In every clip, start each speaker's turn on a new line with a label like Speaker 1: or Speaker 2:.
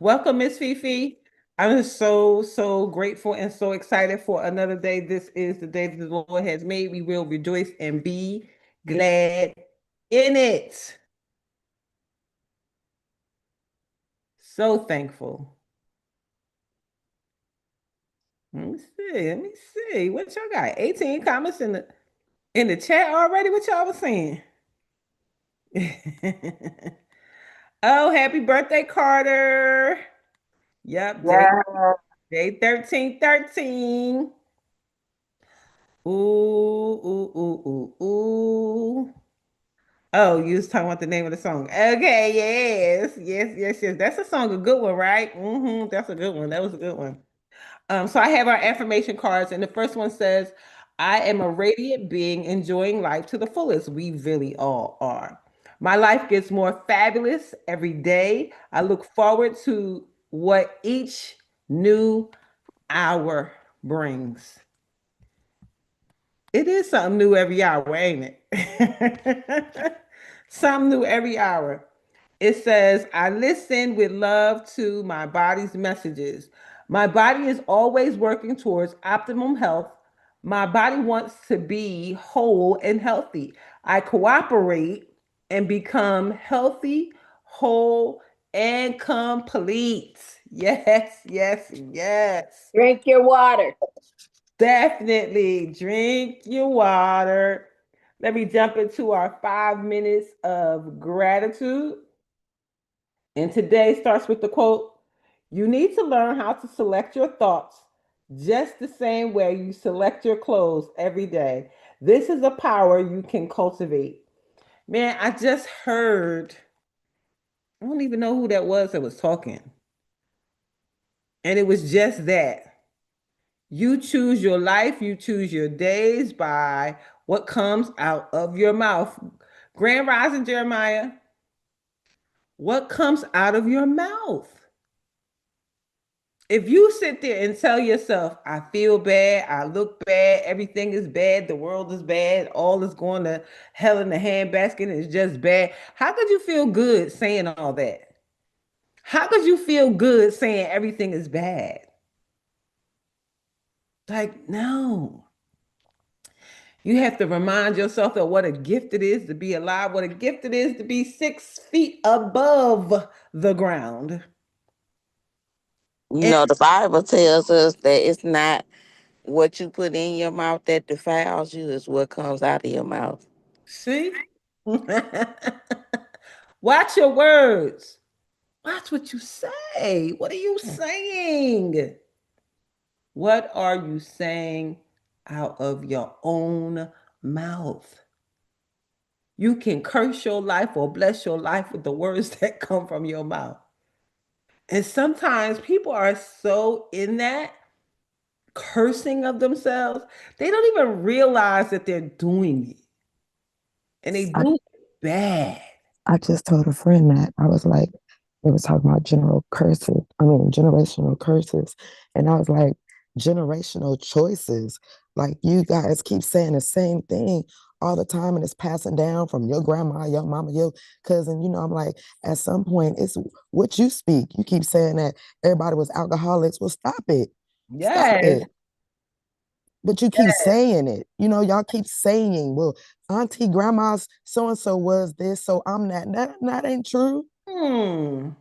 Speaker 1: Welcome, Miss Fifi. I'm so grateful and so excited for another day. This is the day that the Lord has made. We will rejoice and be glad in it. So thankful. Let me see. Let me see. What y'all got? 18 comments in the chat already. What y'all was saying? Oh, happy birthday, Carter. Yep,
Speaker 2: Yeah.
Speaker 1: day 1313. Ooh, ooh, ooh, ooh, ooh. Oh, you was talking about the name of the song. Okay, yes. That's a song, a good one, right? That's a good one. That was a good one. So I have our affirmation cards, and the first one says, I am a radiant being enjoying life to the fullest. We really all are. My life gets more fabulous every day. I look forward to what each new hour brings. It is something new every hour, ain't it? Something new every hour. It says, I listen with love to my body's messages. My body is always working towards optimum health. My body wants to be whole and healthy. I cooperate and become healthy, whole, and complete. Yes.
Speaker 2: Drink your water.
Speaker 1: Definitely drink your water. Let me jump into our 5 minutes of gratitude. And today starts with the quote: You need to learn how to select your thoughts just the same way you select your clothes every day. This is a power you can cultivate. Man, I just heard, I don't even know who that was talking. And it was just that. You choose your life, you choose your days by what comes out of your mouth. Grand Rising Jeremiah, what comes out of your mouth? If you sit there and tell yourself, I feel bad, I look bad, everything is bad, the world is bad, all is going to hell in the handbasket, and it's just bad, how could you feel good saying all that? How could you feel good saying everything is bad? Like, no. You have to remind yourself of what a gift it is to be alive, what a gift it is to be 6 feet above the ground.
Speaker 3: You
Speaker 1: And
Speaker 3: know, the Bible tells us that it's not what you put in your mouth that defiles you, is what comes out of your mouth.
Speaker 1: see, watch your words. Watch what you say. What are you saying? What are you saying out of your own mouth? You can curse your life or bless your life with the words that come from your mouth. And sometimes people are so in that cursing of themselves, they don't even realize that they're doing it. And they
Speaker 4: I,
Speaker 1: do it bad.
Speaker 4: I just told a friend that I was like, they was talking about generational curses. And I was like, generational choices. Like you guys keep saying the same thing all the time and it's passing down from your grandma, your mama, your cousin. I'm like, at some point, it's what you speak. You keep saying that everybody was alcoholics. Well, stop it. Stop
Speaker 1: Yes.
Speaker 4: it. But you keep saying it. Y'all keep saying, well, auntie, grandma's so and so was this, so I'm that. That ain't true.
Speaker 1: Hmm.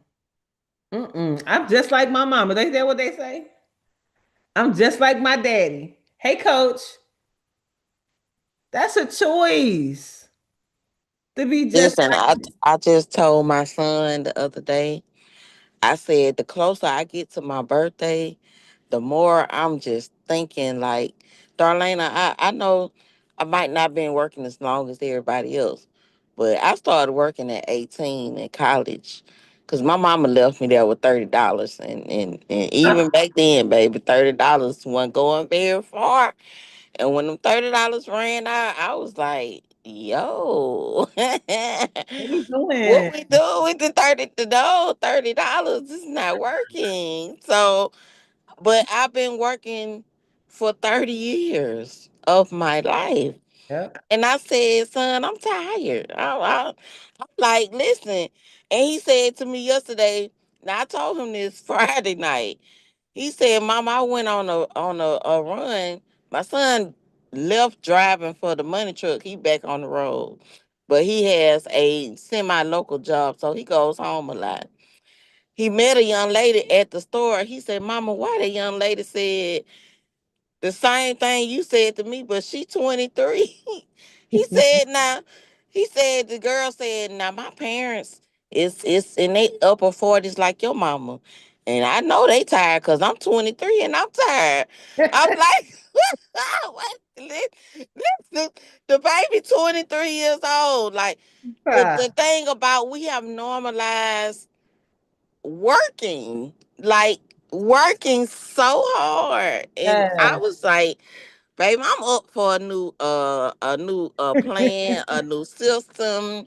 Speaker 1: I'm just like my mama. They say what they say. I'm just like my daddy. Hey, coach, that's a choice to be just
Speaker 3: Listen,
Speaker 1: like.
Speaker 3: I just told my son the other day, I said, the closer I get to my birthday, the more I'm just thinking like, Darlena, I know I might not been working as long as everybody else, but I started working at 18 in college because my mama left me there with $30. And even back then, baby, $30 wasn't going very far. And when them $30 ran out, I was like, yo,
Speaker 1: What we
Speaker 3: what
Speaker 1: doing?
Speaker 3: we do with the 30 to no $30? This is not working. So, but I've been working for 30 years of my life.
Speaker 1: Yep.
Speaker 3: And I said, son, I'm tired. I'm like, listen. And he said to me yesterday, Now I told him this Friday night. He said, "Mom, I went on a run. My son left driving for the money truck. He back on the road, but he has a semi local job, so he goes home a lot. He met a young lady at the store. He said, 'Mama, why that young lady said the same thing you said to me, but she 23.' He said, now, he said, the girl said, now my parents is in their upper 40s like your mama. And I know they tired because I'm 23 and I'm tired. I'm like, what? Listen, the baby 23 years old. Like the thing about we have normalized working, like working so hard. And I
Speaker 1: Yes.
Speaker 3: was like, baby, I'm up for a new plan, a new system.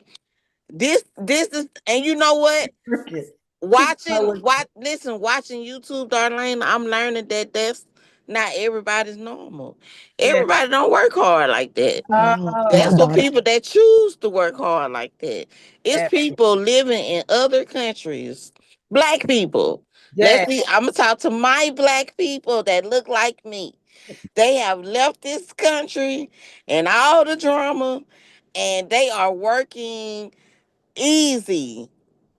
Speaker 3: This is, and you know what?
Speaker 1: Cricket. Keep
Speaker 3: Watching
Speaker 1: going.
Speaker 3: watching YouTube, Darlene, I'm learning that that's not everybody's normal.
Speaker 1: Yeah.
Speaker 3: Everybody don't work hard like that.
Speaker 4: My
Speaker 3: That's
Speaker 1: Oh,
Speaker 3: for
Speaker 4: daughter,
Speaker 3: people that choose to work hard like that. It's
Speaker 1: yeah.
Speaker 3: people living in other countries. Black people. Let's
Speaker 1: Yeah.
Speaker 3: see. I'm gonna talk to my black people that look like me. They have left this country and all the drama, and they are working easy.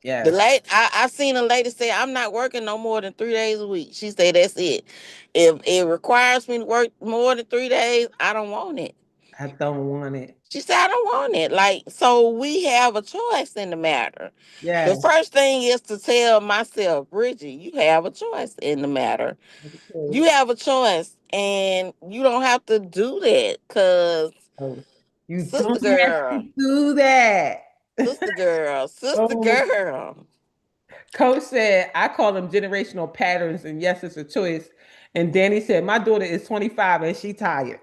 Speaker 3: The
Speaker 1: Yes.
Speaker 3: late I seen a lady say, "I'm not working no more than 3 days a week." She said, "That's it. If it requires me to work more than 3 days, I don't want it."
Speaker 1: I don't want it.
Speaker 3: She said, "I don't want it." Like, so we have a choice in the matter. The
Speaker 1: Yes.
Speaker 3: first thing is to tell myself, Bridget, you have a choice in the matter. You have a choice, and you don't have to do that because
Speaker 1: Oh, you
Speaker 3: sister
Speaker 1: don't have to
Speaker 3: girl,
Speaker 1: do that.
Speaker 3: sister girl, sister
Speaker 1: Oh,
Speaker 3: girl.
Speaker 1: Coach said, I call them generational patterns, and yes, it's a choice. And Danny said, my daughter is 25 and she tired.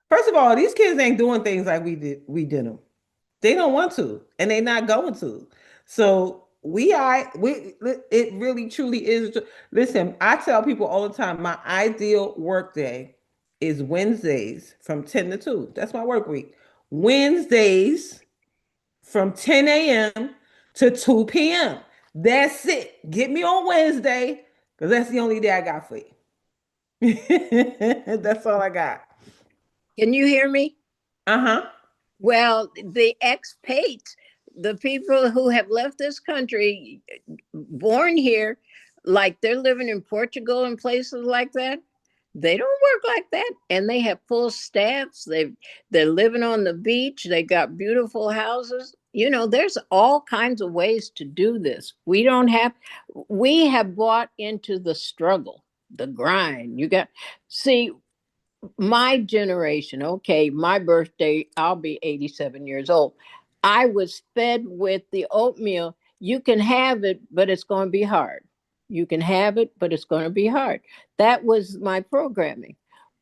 Speaker 1: First of all, these kids ain't doing things like we did them. They don't want to, and they're not going to. So we it really truly is. Listen, I tell people all the time, my ideal work day is Wednesdays from 10 to 2. That's my work week. Wednesdays from 10 a.m. to 2 p.m. That's it. Get me on Wednesday, because that's the only day I got for you. That's all I got.
Speaker 2: Can you hear me?
Speaker 1: Uh-huh.
Speaker 2: Well, the expats, the people who have left this country, born here, like they're living in Portugal and places like that, they don't work like that, and they have full staffs. They're living on the beach. They got beautiful houses. You know, there's all kinds of ways to do this. We don't have. We have bought into the struggle, the grind. You got see my generation, okay, my birthday, I'll be 87 years old. I was fed with the oatmeal. You can have it, but it's going to be hard. You can have it, but it's going to be hard. That was my programming.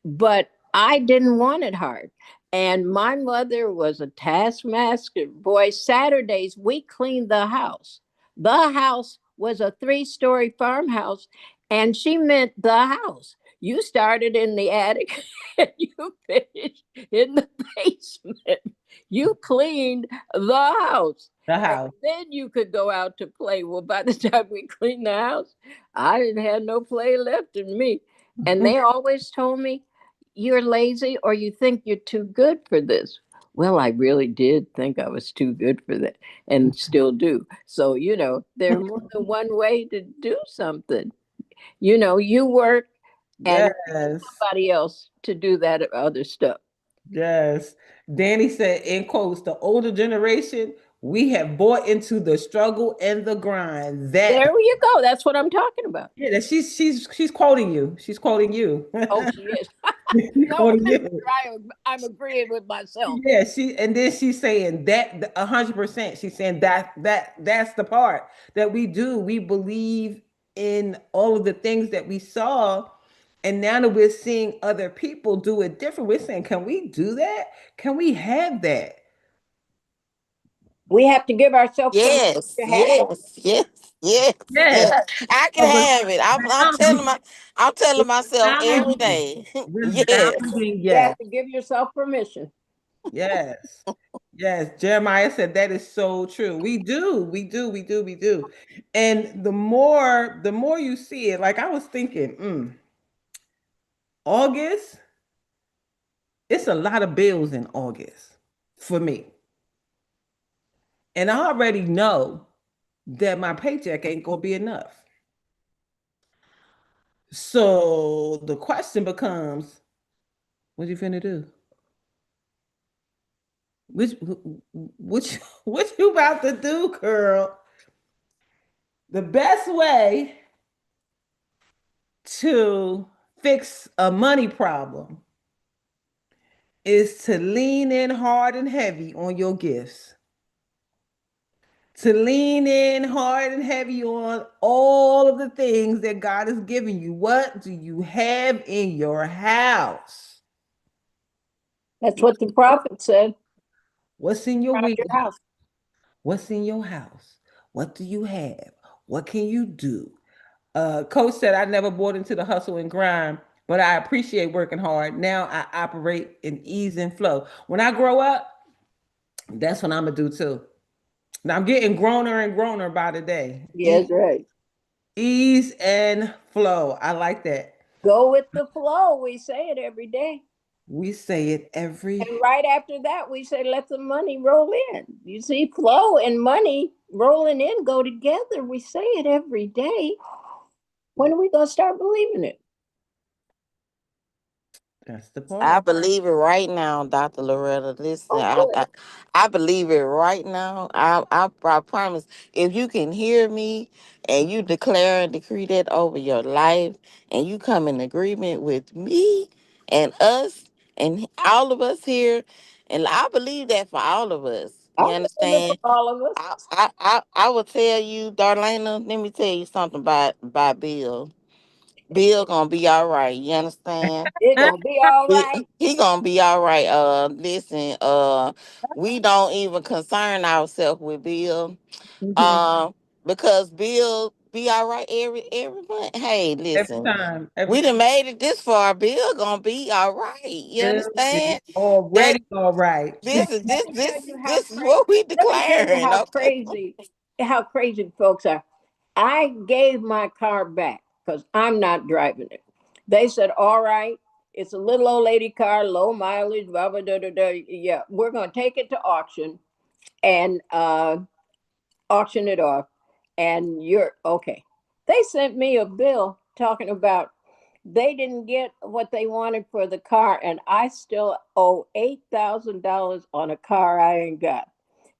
Speaker 2: But I didn't want it hard. And my mother was a taskmaster. Boy, Saturdays we cleaned the house. The house was a 3-story farmhouse, and she meant the house. You started in the attic and you finished in the basement. You cleaned the house.
Speaker 1: The
Speaker 2: And
Speaker 1: house.
Speaker 2: then you could go out to play. Well, by the time we cleaned the house, I didn't have no play left in me. And they always told me, you're lazy or you think you're too good for this. Well, I really did think I was too good for that and still do. So, there's more than one way to do something. You work and
Speaker 1: Yes.
Speaker 2: somebody else to do that other stuff.
Speaker 1: Yes. Danny said, in quotes, the older generation, we have bought into the struggle and the grind.
Speaker 2: There
Speaker 1: That
Speaker 2: you go. That's what I'm talking about.
Speaker 1: yeah, she's quoting you. She's quoting you.
Speaker 2: Oh, she is.
Speaker 1: She's
Speaker 2: No
Speaker 1: quoting
Speaker 2: wonder
Speaker 1: you.
Speaker 2: I'm agreeing with myself.
Speaker 1: Yeah, and then she's saying that 100%. She's saying that's the part that we do. We believe in all of the things that we saw, and now that we're seeing other people do it different, we're saying, can we do that? Can we have that?
Speaker 2: We have to give ourselves permission
Speaker 3: Yes,
Speaker 2: to have it.
Speaker 3: yes, yes, yes,
Speaker 1: Yes.
Speaker 3: yes. I can
Speaker 1: Oh,
Speaker 3: have it. I'm telling myself every day. Yes.
Speaker 1: resounding
Speaker 2: You
Speaker 1: yes.
Speaker 2: have to give yourself permission.
Speaker 1: Yes. Yes, Jeremiah said that is so true. We do, we do, we do, we do. And the more you see it, like I was thinking, August, it's a lot of bills in August for me. And I already know that my paycheck ain't gonna be enough. So the question becomes, what you finna do? Which what you about to do, girl? The best way to fix a money problem is to lean in hard and heavy on your gifts. To lean in hard and heavy on all of the things that God has given you. What do you have in your house?
Speaker 2: That's what the prophet said.
Speaker 1: What's in your
Speaker 2: Around your
Speaker 1: wheel?
Speaker 2: house.
Speaker 1: What's in your house? What do you have? What can you do? Coach said, I never bought into the hustle and grind, but I appreciate working hard. Now I operate in ease and flow. When I grow up, that's what I'm going to do too. Now I'm getting growner and growner by the day.
Speaker 2: Yes, right.
Speaker 1: Ease and flow. I like that.
Speaker 2: Go with the flow. We say it every day.
Speaker 1: We say it every.
Speaker 2: And right after that, we say, let the money roll in. You see, flow and money rolling in go together. We say it every day. When are we going to start believing it?
Speaker 1: That's the
Speaker 3: I
Speaker 1: part.
Speaker 3: believe it right now, Dr. Loretta. Listen,
Speaker 2: Oh, good.
Speaker 3: I believe it right now. I promise. If you can hear me and you declare and decree that over your life, and you come in agreement with me and us and all of us here, and I believe that for all of us.
Speaker 2: I'm
Speaker 3: You
Speaker 2: believing it
Speaker 3: understand?
Speaker 2: for all of us.
Speaker 3: I will tell you, Darlena. Let me tell you something about Bill. Bill gonna be all right. You understand?
Speaker 2: It's going to be all right.
Speaker 3: He gonna be all right. Listen, we don't even concern ourselves with Bill.
Speaker 2: Mhm.
Speaker 3: Um, because Bill be all right every month. Hey,
Speaker 1: Every
Speaker 3: listen,
Speaker 1: time. Every
Speaker 3: we
Speaker 1: time.
Speaker 3: done made it this far. Bill gonna be all right. You
Speaker 1: Bill is
Speaker 3: understand? That
Speaker 1: already all right.
Speaker 2: And
Speaker 3: this is
Speaker 2: let
Speaker 3: this
Speaker 2: me tell
Speaker 3: this
Speaker 2: you how
Speaker 3: this is
Speaker 2: crazy.
Speaker 3: what we
Speaker 2: Let me tell you
Speaker 3: declaring. Okay.
Speaker 2: how crazy folks are. I gave my car back because I'm not driving it. They said, "All right, it's a little old lady car, low mileage, blah blah blah, blah, blah. Yeah, we're going to take it to auction and auction it off, and you're okay." They sent me a bill talking about they didn't get what they wanted for the car, and I still owe $8,000 on a car I ain't got.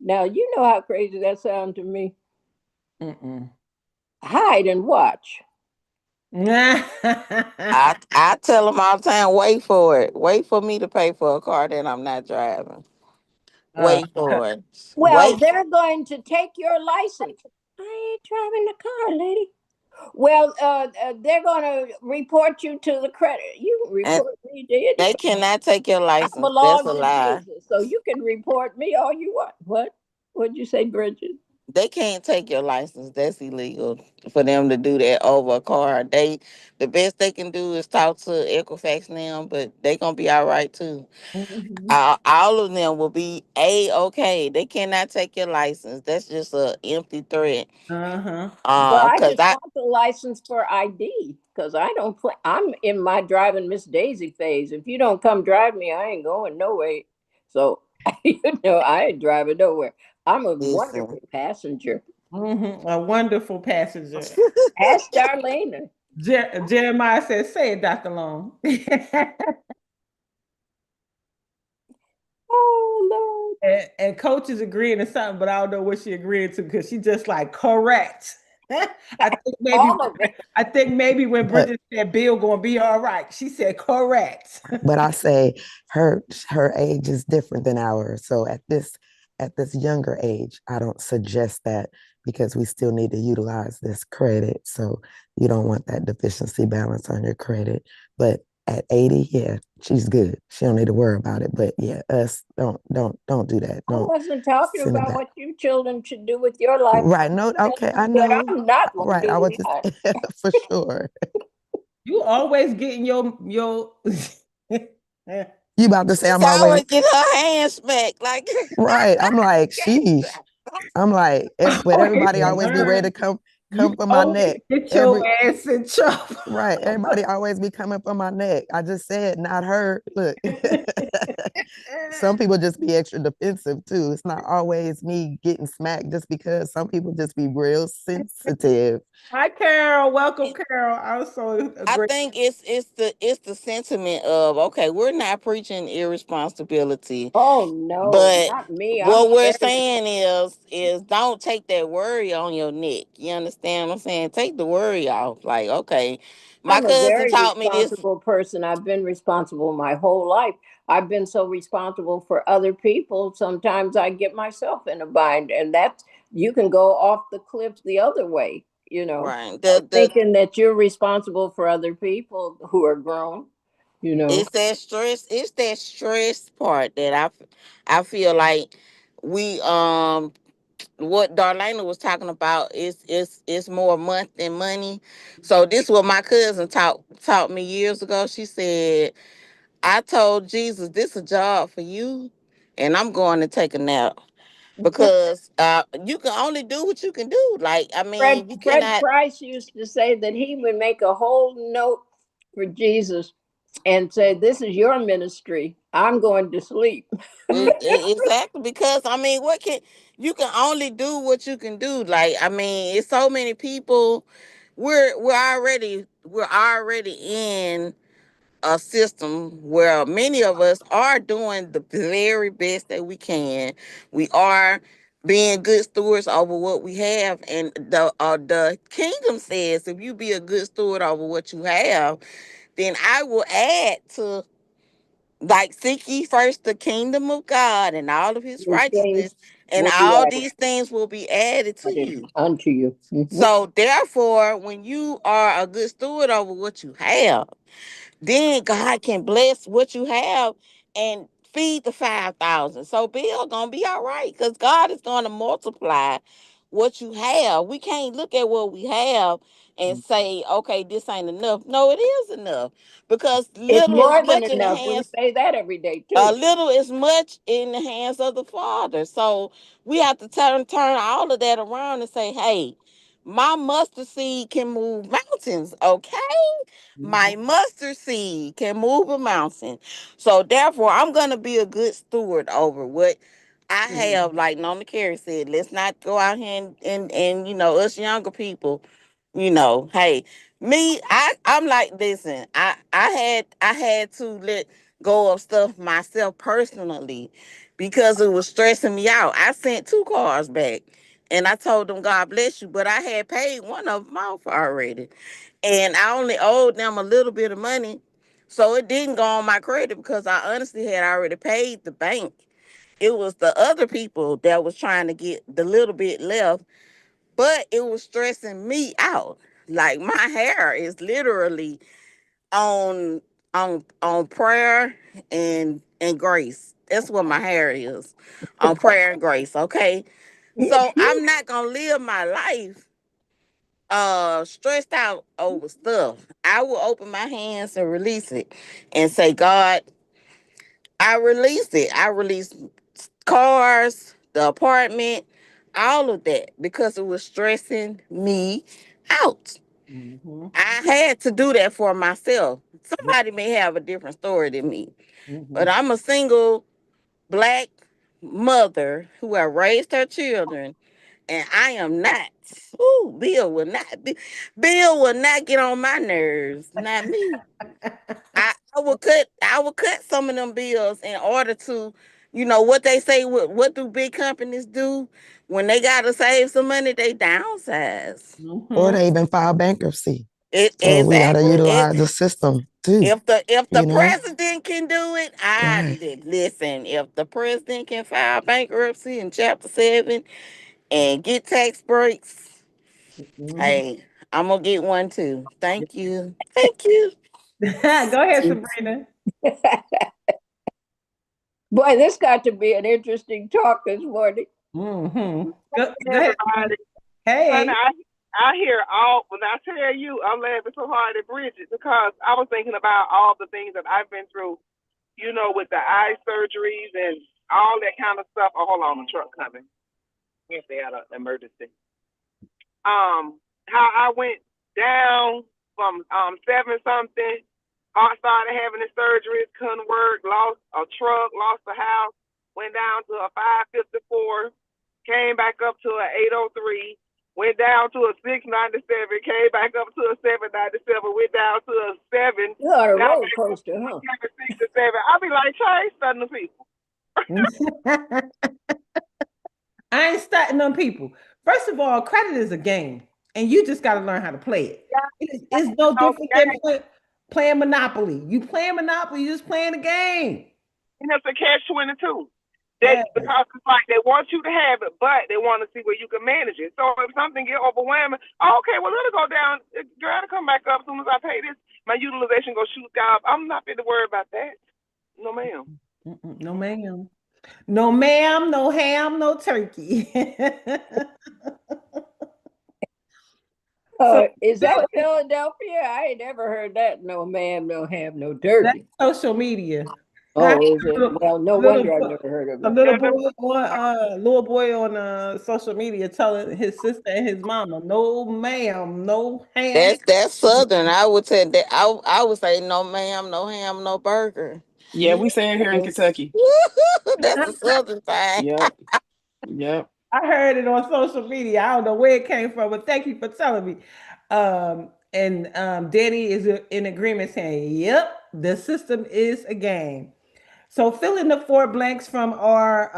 Speaker 2: Now you know how crazy that sounds to me.
Speaker 1: Mm-mm.
Speaker 2: Hide and watch.
Speaker 3: I tell them all the time, wait for it. Wait for me to pay for a car that I'm not driving.
Speaker 1: uh,
Speaker 3: Wait for it.
Speaker 2: Well,
Speaker 3: Wait.
Speaker 2: they're going to take your license. I ain't driving the car, lady. Well, they're going to report you to the credit. You can
Speaker 3: And
Speaker 2: report me to anybody.
Speaker 3: they cannot take your
Speaker 2: I
Speaker 3: license. That's
Speaker 2: belong
Speaker 3: a
Speaker 2: to
Speaker 3: lie.
Speaker 2: Jesus, so you can report me all you want. What? What'd you say, Bridget?
Speaker 3: They can't take your license. That's illegal for them to do that over a car. The best they can do is talk to Equifax now, but they gonna be all right too.
Speaker 1: mhm.
Speaker 3: All of them will be a okay. They cannot take your license. That's just a empty threat.
Speaker 1: Uh-huh.
Speaker 2: Well, I
Speaker 3: Cause
Speaker 2: just want the license for ID because I don't play. I'm in my driving Miss Daisy phase. If you don't come drive me, I ain't going nowhere. So, I ain't driving nowhere. I'm a
Speaker 3: listen,
Speaker 2: wonderful passenger.
Speaker 1: A wonderful passenger.
Speaker 2: Ask Darlena.
Speaker 1: Jeremiah says, say it, Dr. Long.
Speaker 2: Oh, Lord.
Speaker 1: And coach is agreeing to something, but I don't know what she agreed to because she just like correct. I think maybe
Speaker 2: All of it.
Speaker 1: I think maybe when
Speaker 4: But
Speaker 1: Bridget said Bill gonna be all right, she said correct.
Speaker 4: but I say her age is different than ours. So at this younger age, I don't suggest that because we still need to utilize this credit. So you don't want that deficiency balance on your credit. But at 80, yeah, she's good. She don't need to worry about it. But yeah, us don't do that.
Speaker 2: I
Speaker 4: Don't
Speaker 2: wasn't talking
Speaker 4: send it
Speaker 2: about
Speaker 4: back.
Speaker 2: what you children should do with your life.
Speaker 4: Right. No, okay, I
Speaker 2: But
Speaker 4: know.
Speaker 2: I'm not going to
Speaker 4: Right. I was
Speaker 2: do
Speaker 4: just
Speaker 2: that.
Speaker 4: for sure.
Speaker 1: You always getting your
Speaker 4: You about to say I'm
Speaker 3: I
Speaker 4: always
Speaker 3: would get her hand smacked. Like,
Speaker 4: right. I'm like, sheesh. I'm like, but
Speaker 1: Always
Speaker 4: everybody always be ready
Speaker 1: learn.
Speaker 4: to come
Speaker 1: You
Speaker 4: for my
Speaker 1: always
Speaker 4: neck.
Speaker 1: get your
Speaker 4: Every
Speaker 1: ass in trouble.
Speaker 4: right, everybody always be coming for my neck. I just said, not her. Look, some people just be extra defensive too. It's not always me getting smacked just because some people just be real sensitive.
Speaker 1: Hi, Carol. Welcome, Carol. I also
Speaker 3: I
Speaker 1: agree.
Speaker 3: think it's the sentiment of, okay, we're not preaching irresponsibility,
Speaker 2: Oh no,
Speaker 3: but
Speaker 2: not me. I'm
Speaker 3: what we're
Speaker 2: very
Speaker 3: saying is don't take that worry on your neck. You understand what I'm saying? Take the worry off. Like, okay, my
Speaker 2: I'm a
Speaker 3: cousin
Speaker 2: very
Speaker 3: taught me this.
Speaker 2: responsible person. I've been responsible my whole life. I've been so responsible for other people. Sometimes I get myself in a bind, and that's you can go off the cliff the other way,
Speaker 3: Right. The
Speaker 2: thinking that you're responsible for other people who are grown, you know.
Speaker 3: It's that stress. It's that stress part that I feel like we what Darlena was talking about is more month than money. So this what my cousin taught me years ago. She said, I told Jesus this a job for you, and I'm going to take a nap because you can only do what you can do. Like, I
Speaker 2: Fred
Speaker 3: mean, you
Speaker 2: Fred
Speaker 3: cannot.
Speaker 2: Price used to say that he would make a whole note for Jesus and say, "This is your ministry. I'm going to sleep."
Speaker 3: Exactly, because I mean, what can you can only do what you can do. Like, I mean, it's so many people. We're already in a system where many of us are doing the very best that we can. We are being good stewards over what we have, and the kingdom says, if you be a good steward over what you have, then I will add to, like, seek ye first the kingdom of God and all of his
Speaker 2: These things
Speaker 3: righteousness, and
Speaker 2: will be
Speaker 3: all these things will be added to
Speaker 2: added
Speaker 3: you.
Speaker 2: unto you. Mhm.
Speaker 3: So therefore, when you are a good steward over what you have, then God can bless what you have and feed the 5,000. So Bill gonna be all right, because God is gonna multiply what you have. We can't look at what we have and say, okay, this ain't enough. No, it is enough, because
Speaker 2: It's
Speaker 3: little is
Speaker 2: more than
Speaker 3: much in the
Speaker 2: enough. We
Speaker 3: hands.
Speaker 2: say that every day
Speaker 3: A
Speaker 2: too.
Speaker 3: little is much in the hands of the Father. So we have to turn all of that around and say, hey, my mustard seed can move mountains, okay?
Speaker 2: Mhm.
Speaker 3: My mustard seed can move a mountain. So therefore, I'm gonna be a good steward over what I
Speaker 2: Mhm.
Speaker 3: have. Like Nona Carey said, let's not go out here and us younger people, hey, me, I'm like, listen, I had to let go of stuff myself personally because it was stressing me out. I sent 2 cars back and I told them God bless you, but I had paid one of them off already. And I only owed them a little bit of money. So it didn't go on my credit because I honestly had already paid the bank. It was the other people that was trying to get the little bit left, but it was stressing me out. Like, my hair is literally on on prayer and grace. That's what my hair is, on prayer and grace. Okay, so I'm not gonna live my life stressed out over stuff. I will open my hands and release it and say, God, I release it. I release cars, the apartment, all of that, because it was stressing me out.
Speaker 1: Mhm.
Speaker 3: I had to do that for myself. Somebody may have a different story than me, but
Speaker 1: Mhm.
Speaker 3: I'm a single black mother who have raised her children, and I am not. Ooh, Bill will not get on my nerves. Not me. I will cut some of them bills in order to, what they say. What do big companies do when they gotta save some money? They downsize.
Speaker 4: Or
Speaker 1: Mhm.
Speaker 4: they even file bankruptcy.
Speaker 3: It
Speaker 4: So we got to
Speaker 3: exactly.
Speaker 4: utilize the system too,
Speaker 3: If the
Speaker 4: you know?
Speaker 3: president can do it,
Speaker 4: Right.
Speaker 3: listen. If the president can file bankruptcy in Chapter 7 and get tax breaks,
Speaker 1: Mhm.
Speaker 3: hey, I'm gonna get one too. Thank you. Thank you.
Speaker 1: Go ahead, Sabrina.
Speaker 2: Boy, this got to be an interesting talk this morning.
Speaker 1: Mhm. Go ahead.
Speaker 5: Everybody. Honey,
Speaker 1: Hey.
Speaker 5: I hear all, when I tell you, I'm laughing so hard at Bridget because I was thinking about all the things that I've been through with the eye surgeries and all that kind of stuff. Oh, hold on, the truck coming. If they had an emergency. How I went down from 7 something, heart started having the surgeries, couldn't work, lost a truck, lost a house, went down to a 554, came back up to a 803, went down to a 697, came back up to a 797, went down to a 7,
Speaker 2: You are a
Speaker 5: now
Speaker 2: roller
Speaker 5: back up to
Speaker 2: coaster,
Speaker 5: a
Speaker 2: huh?
Speaker 5: 767. I'll be like, Chase, stunning the people.
Speaker 1: I ain't starting on people. First of all, credit is a game, and you just got to learn how to play it. It's no different than playing Monopoly. You playing Monopoly, you just playing the game.
Speaker 5: And it's a catch-22. That
Speaker 1: Yes.
Speaker 5: because it's like they want you to have it, but they want to see where you can manage it. So if something get overwhelming, oh, okay, well let it go down. Girl, to come back up as soon as I pay this, my utilization go shoot down. I'm not going to worry about that. No, ma'am.
Speaker 1: No, ma'am. No, ma'am. No ham. No turkey. So
Speaker 2: Is that Philadelphia? I ain't never heard that. No ma'am, no ham, no
Speaker 1: that's
Speaker 2: turkey.
Speaker 1: social media.
Speaker 2: Oh, is it? Well, no
Speaker 1: Little,
Speaker 2: wonder I've never heard of
Speaker 1: a
Speaker 2: it.
Speaker 1: little
Speaker 5: Yeah,
Speaker 1: boy on social media telling his sister and his mama, "No, ma'am, no ham."
Speaker 3: That's Southern. I would say that I would say no ma'am, no ham, no burger.
Speaker 6: Yeah, we saying here in Kentucky.
Speaker 3: That's the Southern side.
Speaker 6: Yep. Yep.
Speaker 1: I heard it on social media. I don't know where it came from, but thank you for telling me. And Danny is in agreement saying, "Yep, the system is a game." So fill in the four blanks from our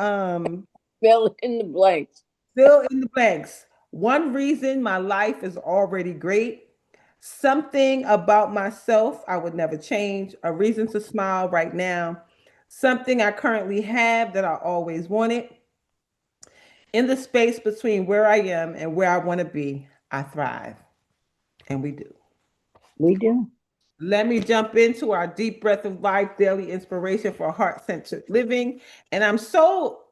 Speaker 2: Fill in the blanks.
Speaker 1: fill in the blanks. One reason my life is already great. Something about myself I would never change. A reason to smile right now. Something I currently have that I always wanted. In the space between where I am and where I want to be, I thrive. And we do.
Speaker 2: We do.
Speaker 1: Let me jump into our deep breath of life daily inspiration for heart centered living. And I'm so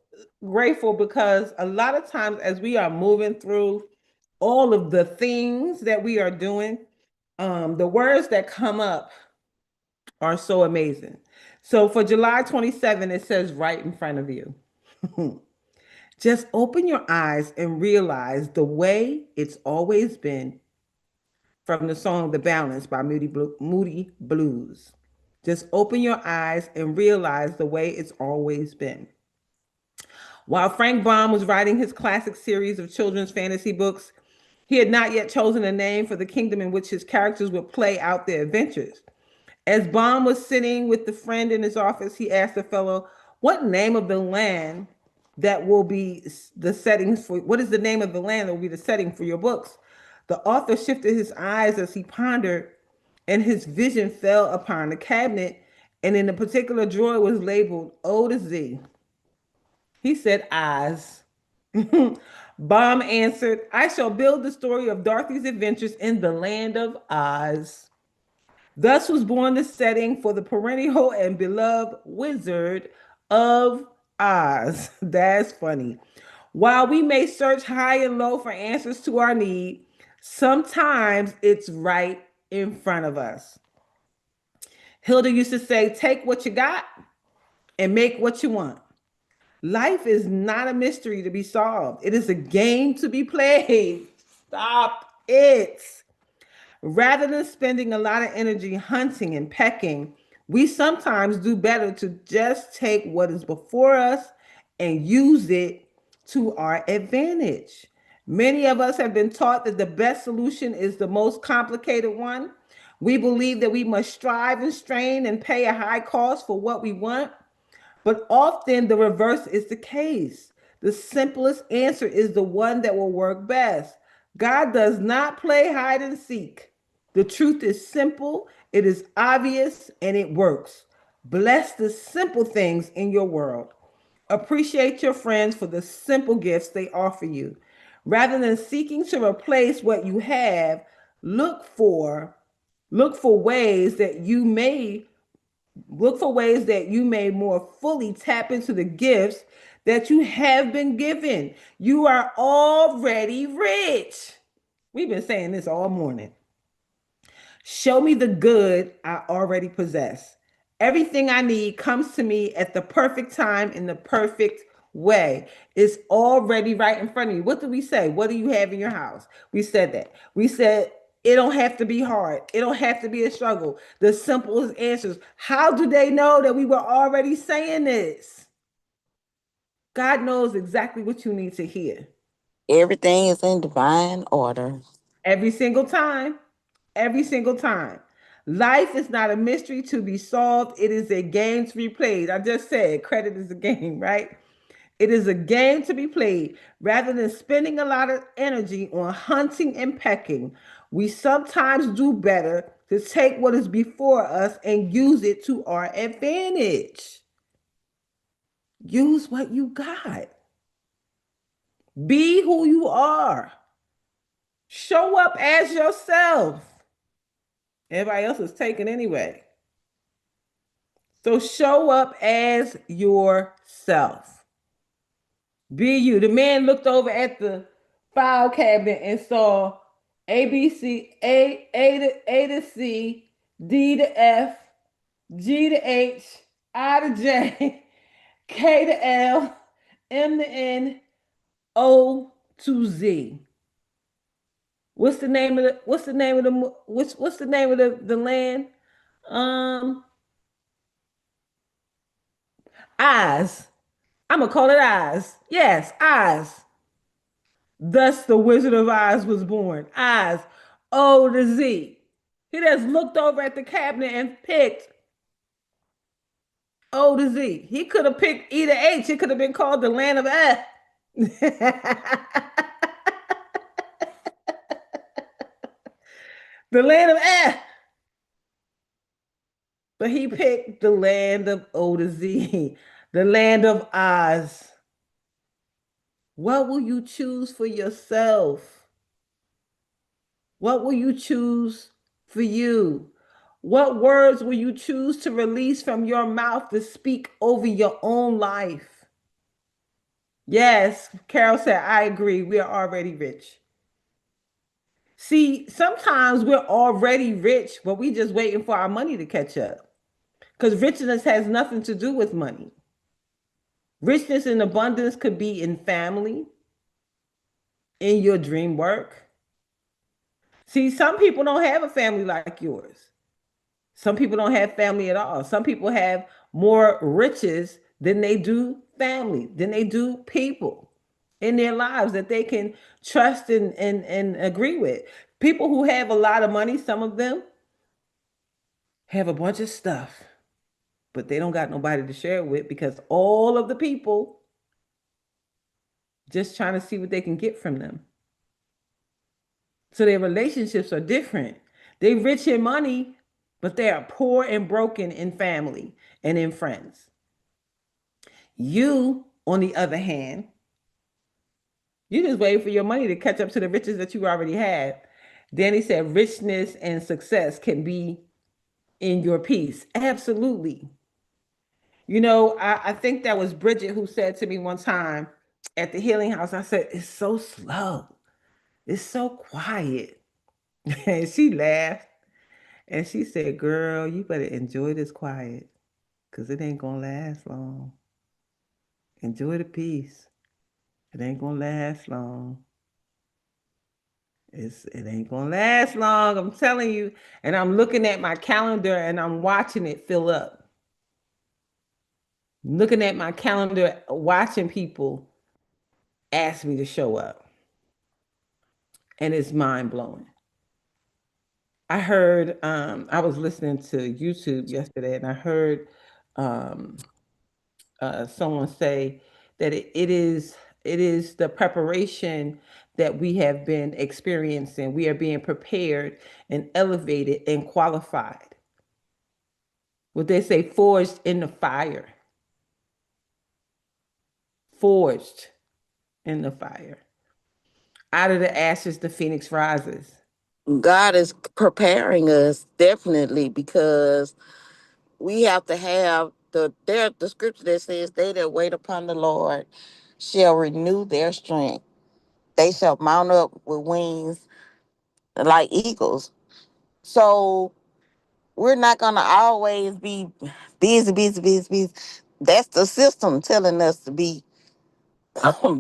Speaker 1: grateful because a lot of times, as we are moving through all of the things that we are doing, the words that come up are so amazing. So for July 27, it says right in front of you. Just open your eyes and realize the way it's always been, from the song The Balance by Moody Blues. Just open your eyes and realize the way it's always been. While Frank Baum was writing his classic series of children's fantasy books, he had not yet chosen a name for the kingdom in which his characters would play out their adventures. As Baum was sitting with the friend in his office, he asked the fellow, "What name of the land that will be the settings for what is the name of the land that will be the setting for your books?" The author shifted his eyes as he pondered, and his vision fell upon the cabinet, and in a particular drawer was labeled O to Z. He said, "Eyes." Baum answered, "I shall build the story of Dorothy's adventures in the land of Oz." Thus was born the setting for the perennial and beloved Wizard of Oz. That's funny. While we may search high and low for answers to our need, sometimes it's right in front of us. Hilda used to say, "Take what you got and make what you want." Life is not a mystery to be solved, it is a game to be played. Stop it. Rather than spending a lot of energy hunting and pecking, we sometimes do better to just take what is before us and use it to our advantage. Many of us have been taught that the best solution is the most complicated one. We believe that we must strive and strain and pay a high cost for what we want, but often the reverse is the case. The simplest answer is the one that will work best. God does not play hide and seek. The truth is simple, it is obvious, and it works. Bless the simple things in your world. Appreciate your friends for the simple gifts they offer you. Rather than seeking to replace what you have, look for look for ways that you may more fully tap into the gifts that you have been given. You are already rich. We've been saying this all morning. Show me the good I already possess, Everything I need comes to me at the perfect time in the perfect way. It's already right in front of you. What do we say? What do you have in your house? We said that. We said it don't have to be hard. It don't have to be a struggle. The simplest answers. How do they know that we were already saying this? God knows exactly what you need to hear.
Speaker 3: Everything is in divine order.
Speaker 1: Every single time. Every single time. Life is not a mystery to be solved. It is a game to be played. I just said credit is a game, right? It is a game to be played. Rather than spending a lot of energy on hunting and pecking, we sometimes do better to take what is before us and use it to our advantage. Use what you got. Be who you are. Show up as yourself. Everybody else is taken anyway. So show up as yourself. Be you. The man looked over at the file cabinet and saw A B C A to C, D to F, G to H, I to J, K to L, M to N, O to Z. What's the name of the land? Um Eyes. I'm gonna call it Eyes. Yes, Eyes. Thus the Wizard of Oz was born. Oz, O to Z. He just looked over at the cabinet and picked O to Z. He could have picked E to H. It could have been called the Land of F. The Land of F. But he picked the land of O to Z, the land of Oz. What will you choose for yourself? What will you choose for you? What words will you choose to release from your mouth to speak over your own life? Yes, Carol said, I agree. We are already rich. See, sometimes we're already rich, but we just waiting for our money to catch up. Because richness has nothing to do with money. Richness and abundance could be in family, in your dream work. See, some people don't have a family like yours. Some people don't have family at all. Some people have more riches than they do family, than they do people in their lives that they can trust and agree with. People who have a lot of money, some of them have a bunch of stuff, but they don't got nobody to share it with because all of the people just trying to see what they can get from them. So their relationships are different. They rich in money, but they are poor and broken in family and in friends. You, on the other hand, you just wait for your money to catch up to the riches that you already have. Danny said richness and success can be in your peace. Absolutely. You know, I think that was Bridget who said to me one time at the healing house, I said, it's so slow. It's so quiet. And she laughed and she said, girl, you better enjoy this quiet because it ain't going to last long. Enjoy the peace. It ain't going to last long. It ain't gonna last long, I'm telling you. And I'm looking at my calendar and I'm watching it fill up. Looking at my calendar, watching people ask me to show up. And it's mind blowing. I heard I was listening to YouTube yesterday and I heard um someone say that it is the preparation that we have been experiencing. We are being prepared and elevated and qualified. What they say, forged in the fire. Forged in the fire. Out of the ashes, the phoenix rises.
Speaker 3: God is preparing us definitely because we have to have the scripture that says they that wait upon the Lord shall renew their strength. They shall mount up with wings like eagles. So we're not gonna always be busy, busy, busy, busy. That's the system telling us to be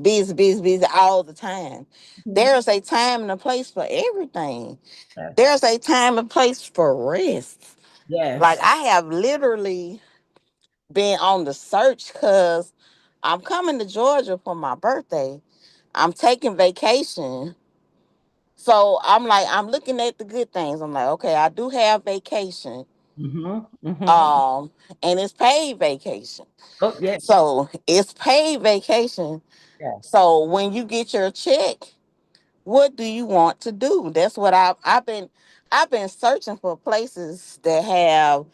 Speaker 3: busy, busy, busy all the time.
Speaker 1: Mhm.
Speaker 3: There's a time and a place for everything.
Speaker 1: Yes.
Speaker 3: There's a time and place for rest. Like
Speaker 1: Yes.
Speaker 3: I have literally been on the search because I'm coming to Georgia for my birthday. I'm taking vacation. So I'm like, I'm looking at the good things. I'm like, okay, I do have vacation.
Speaker 1: Mm-hmm. Mm-hmm.
Speaker 3: Um, and it's paid vacation.
Speaker 1: Oh, yeah.
Speaker 3: So it's paid vacation.
Speaker 1: Yeah.
Speaker 3: So when you get your check, what do you want to do? That's what I've been searching for places that have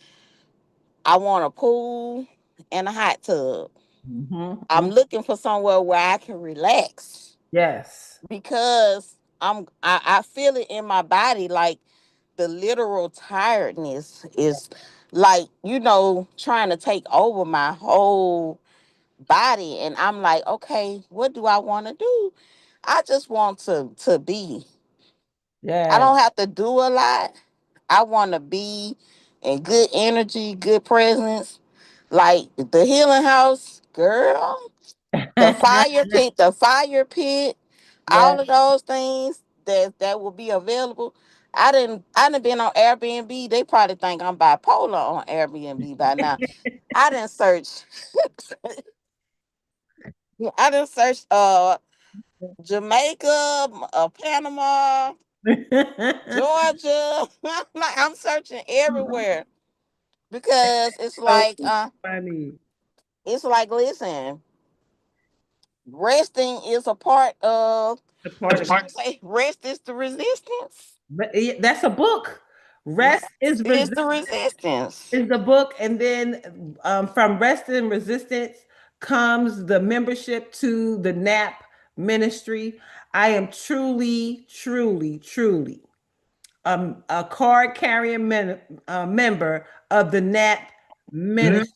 Speaker 3: I want a pool and a hot tub.
Speaker 1: Mm-hmm.
Speaker 3: I'm looking for somewhere where I can relax
Speaker 1: Yes.
Speaker 3: because I feel it in my body like the literal tiredness is like, trying to take over my whole body. And I'm like, okay, what do I want to do? I just want to be. I
Speaker 1: Yeah.
Speaker 3: don't have to do a lot. I want to be in good energy, good presence. Like the healing house, girl, the fire pit,
Speaker 1: Yeah.
Speaker 3: all of those things that will be available. I didn't been on Airbnb. They probably think I'm bipolar on Airbnb by now. I didn't search. I didn't search Jamaica, Panama, Georgia. Like I'm searching everywhere because
Speaker 1: So
Speaker 3: like
Speaker 1: funny.
Speaker 3: listen, resting is a part of
Speaker 1: The part of
Speaker 3: say rest is the resistance.
Speaker 1: that's a book. Rest
Speaker 3: Rest is the resistance.
Speaker 1: is the book, and then from Rest and Resistance comes the membership to the NAP ministry. I am truly, truly, truly a card carrying member of the NAP ministry.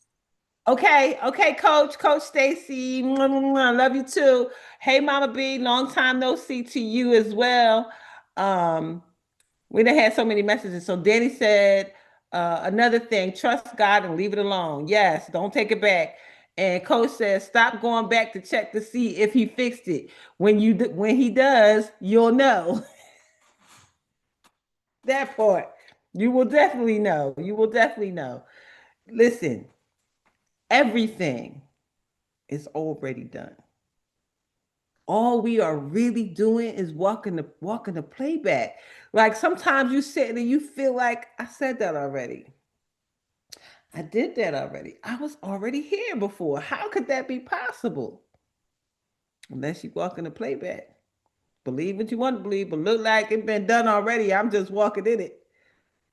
Speaker 1: Okay, okay, Coach Stacy, love you too. Hey, Mama B, long time no see to you as well. Um, we done had so many messages. So Danny said another thing: trust God and leave it alone. Yes, don't take it back. And Coach says, stop going back to check to see if he fixed it. When he does, you'll know that part. You will definitely know. You will definitely know. Listen, everything is already done. All we are really doing is walking the playback. Like sometimes you sit and you feel like I said that already. I did that already. I was already here before. How could that be possible? Unless you walk in the playback. Believe what you want to believe, but look like it's been done already. I'm just walking in it.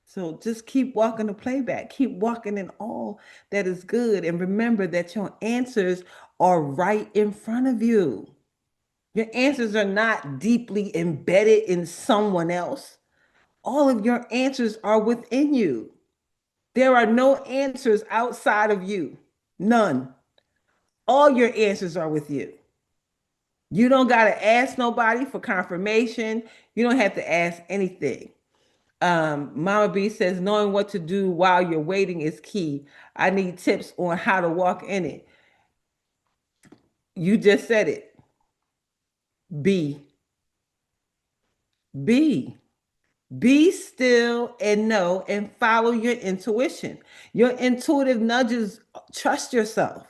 Speaker 1: So just keep walking the playback. Keep walking in all that is good. And remember that your answers are right in front of you. Your answers are not deeply embedded in someone else. All of your answers are within you. There are no answers outside of you. None. All your answers are with you. You don't got to ask nobody for confirmation. You don't have to ask anything. Mama B says, knowing what to do while you're waiting is key. I need tips on how to walk in it. You just said it. Be. Be. Be still and know and follow your intuition. Your intuitive nudges, trust yourself.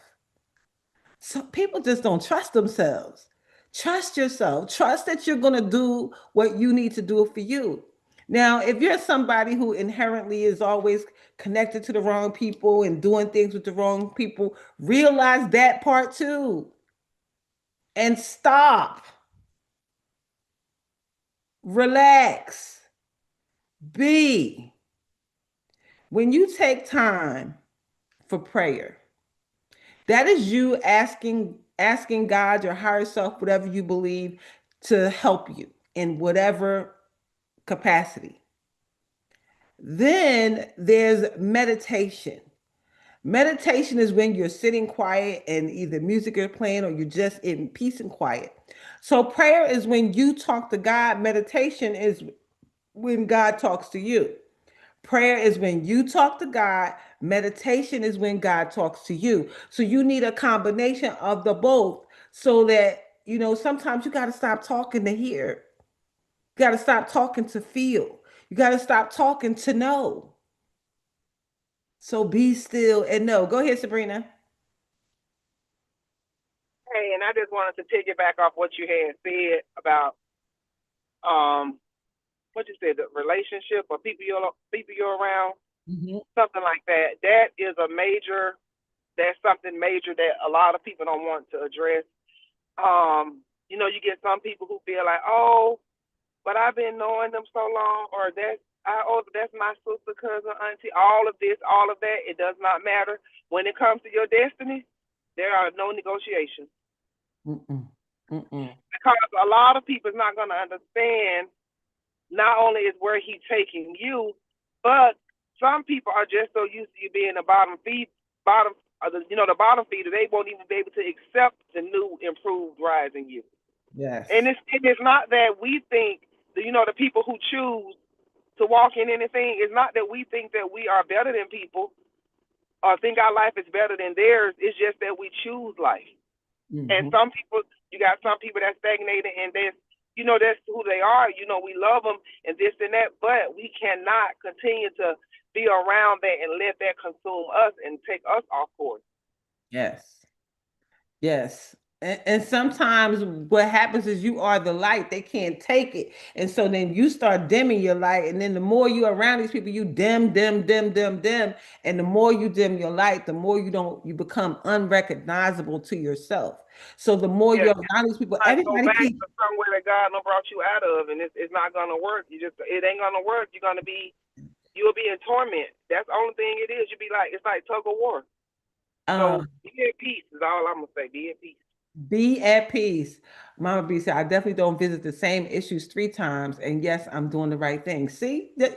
Speaker 1: So people just don't trust themselves. Trust yourself. Trust that you're going to do what you need to do for you. Now, if you're somebody who inherently is always connected to the wrong people and doing things with the wrong people, realize that part too and stop. Relax. Be. When you take time for prayer, that is you asking God, your higher self, whatever you believe, to help you in whatever capacity. Then there's meditation. Meditation is when you're sitting quiet and either music is playing or you're just in peace and quiet. So prayer is when you talk to God. Meditation is when God talks to you. Prayer is when you talk to God. Meditation is when God talks to you. So you need a combination of the both so that, sometimes you got to stop talking to hear. You got to stop talking to feel. You got to stop talking to know. So be still and know. Go ahead, Sabrina.
Speaker 5: Hey, and I just wanted to piggyback off what you had said about um what you said, the relationship or people you're around,
Speaker 1: Hmm.
Speaker 5: something like that. That's something major that a lot of people don't want to address. You get some people who feel like, oh, but I've been knowing them so long, or that's my sister, cousin, auntie, all of this, all of that. It does not matter. When it comes to your destiny, there are no negotiations.
Speaker 1: Mm-mm. Mm-mm.
Speaker 5: Because a lot of people is not going to understand not only is where he's taking you, but some people are just so used to you being the bottom, the bottom feeder. They won't even be able to accept the new, improved rise in you. And
Speaker 1: Yes.
Speaker 5: it's not that we think, the people who choose to walk in anything. It's not that we think that we are better than people or think our life is better than theirs. It's just that we choose life. And
Speaker 1: Hmm.
Speaker 5: some people, you got some people that stagnated, and that's who they are. We love them and this and that, but we cannot continue to be around that and let that consume us and take us off course.
Speaker 1: Yes. Yes. And sometimes what happens is you are the light. They can't take it. And so then you start dimming your light. And then the more you're around these people, you dim, dim, dim, dim, dim. And the more you dim your light, the more you become unrecognizable to yourself. So the more
Speaker 5: Yeah,
Speaker 1: you're
Speaker 5: you
Speaker 1: around these people,
Speaker 5: might go
Speaker 1: everybody
Speaker 5: back
Speaker 1: keep
Speaker 5: to somewhere that God done brought you out of, and it's not gonna work. It ain't gonna work. You'll be in torment. That's the only thing it is. You be like, it's like tug of war. So
Speaker 1: um
Speaker 5: be at peace is all I'm gonna say. Be at peace.
Speaker 1: be at peace. Mama B said, I definitely don't visit the same issues 3 times. And yes, I'm doing the right thing. See, the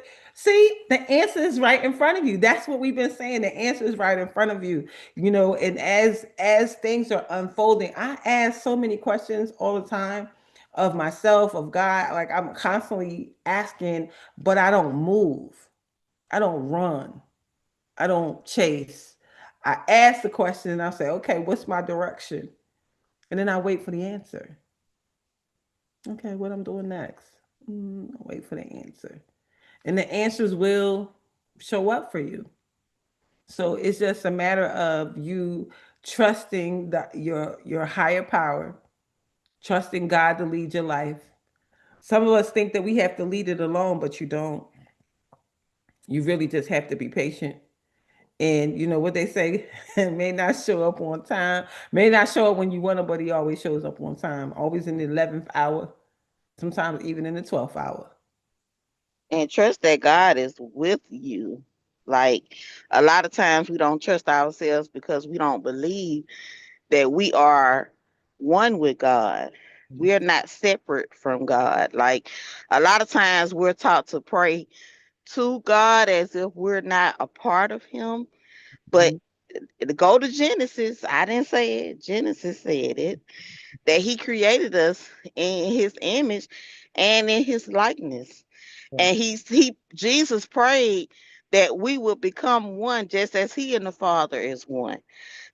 Speaker 1: answer is right in front of you. That's what we've been saying. The answer is right in front of you. And as things are unfolding, I ask so many questions all the time of myself, of God. Like I'm constantly asking, but I don't move. I don't run. I don't chase. I ask the question and I say, okay, what's my direction? And then I wait for the answer. Okay, what I'm doing next? I'll wait for the answer. And the answers will show up for you. So it's just a matter of you trusting your higher power, trusting God to lead your life. Some of us think that we have to lead it alone, but you don't. You really just have to be patient. And you know what they say, may not show up on time, may not show up when you want it, but he always shows up on time, always in the 11th hour, sometimes even in the 12th hour.
Speaker 3: And trust that God is with you. Like a lot of times we don't trust ourselves because we don't believe that we are one with God. We are not separate from God. Like a lot of times we're taught to pray to God as if we're not a part of Him. But
Speaker 1: Mhm.
Speaker 3: to go to Genesis, I didn't say it. Genesis said it, that He created us in His image and in His likeness.
Speaker 1: Yeah.
Speaker 3: And he Jesus prayed that we would become one just as He and the Father is one.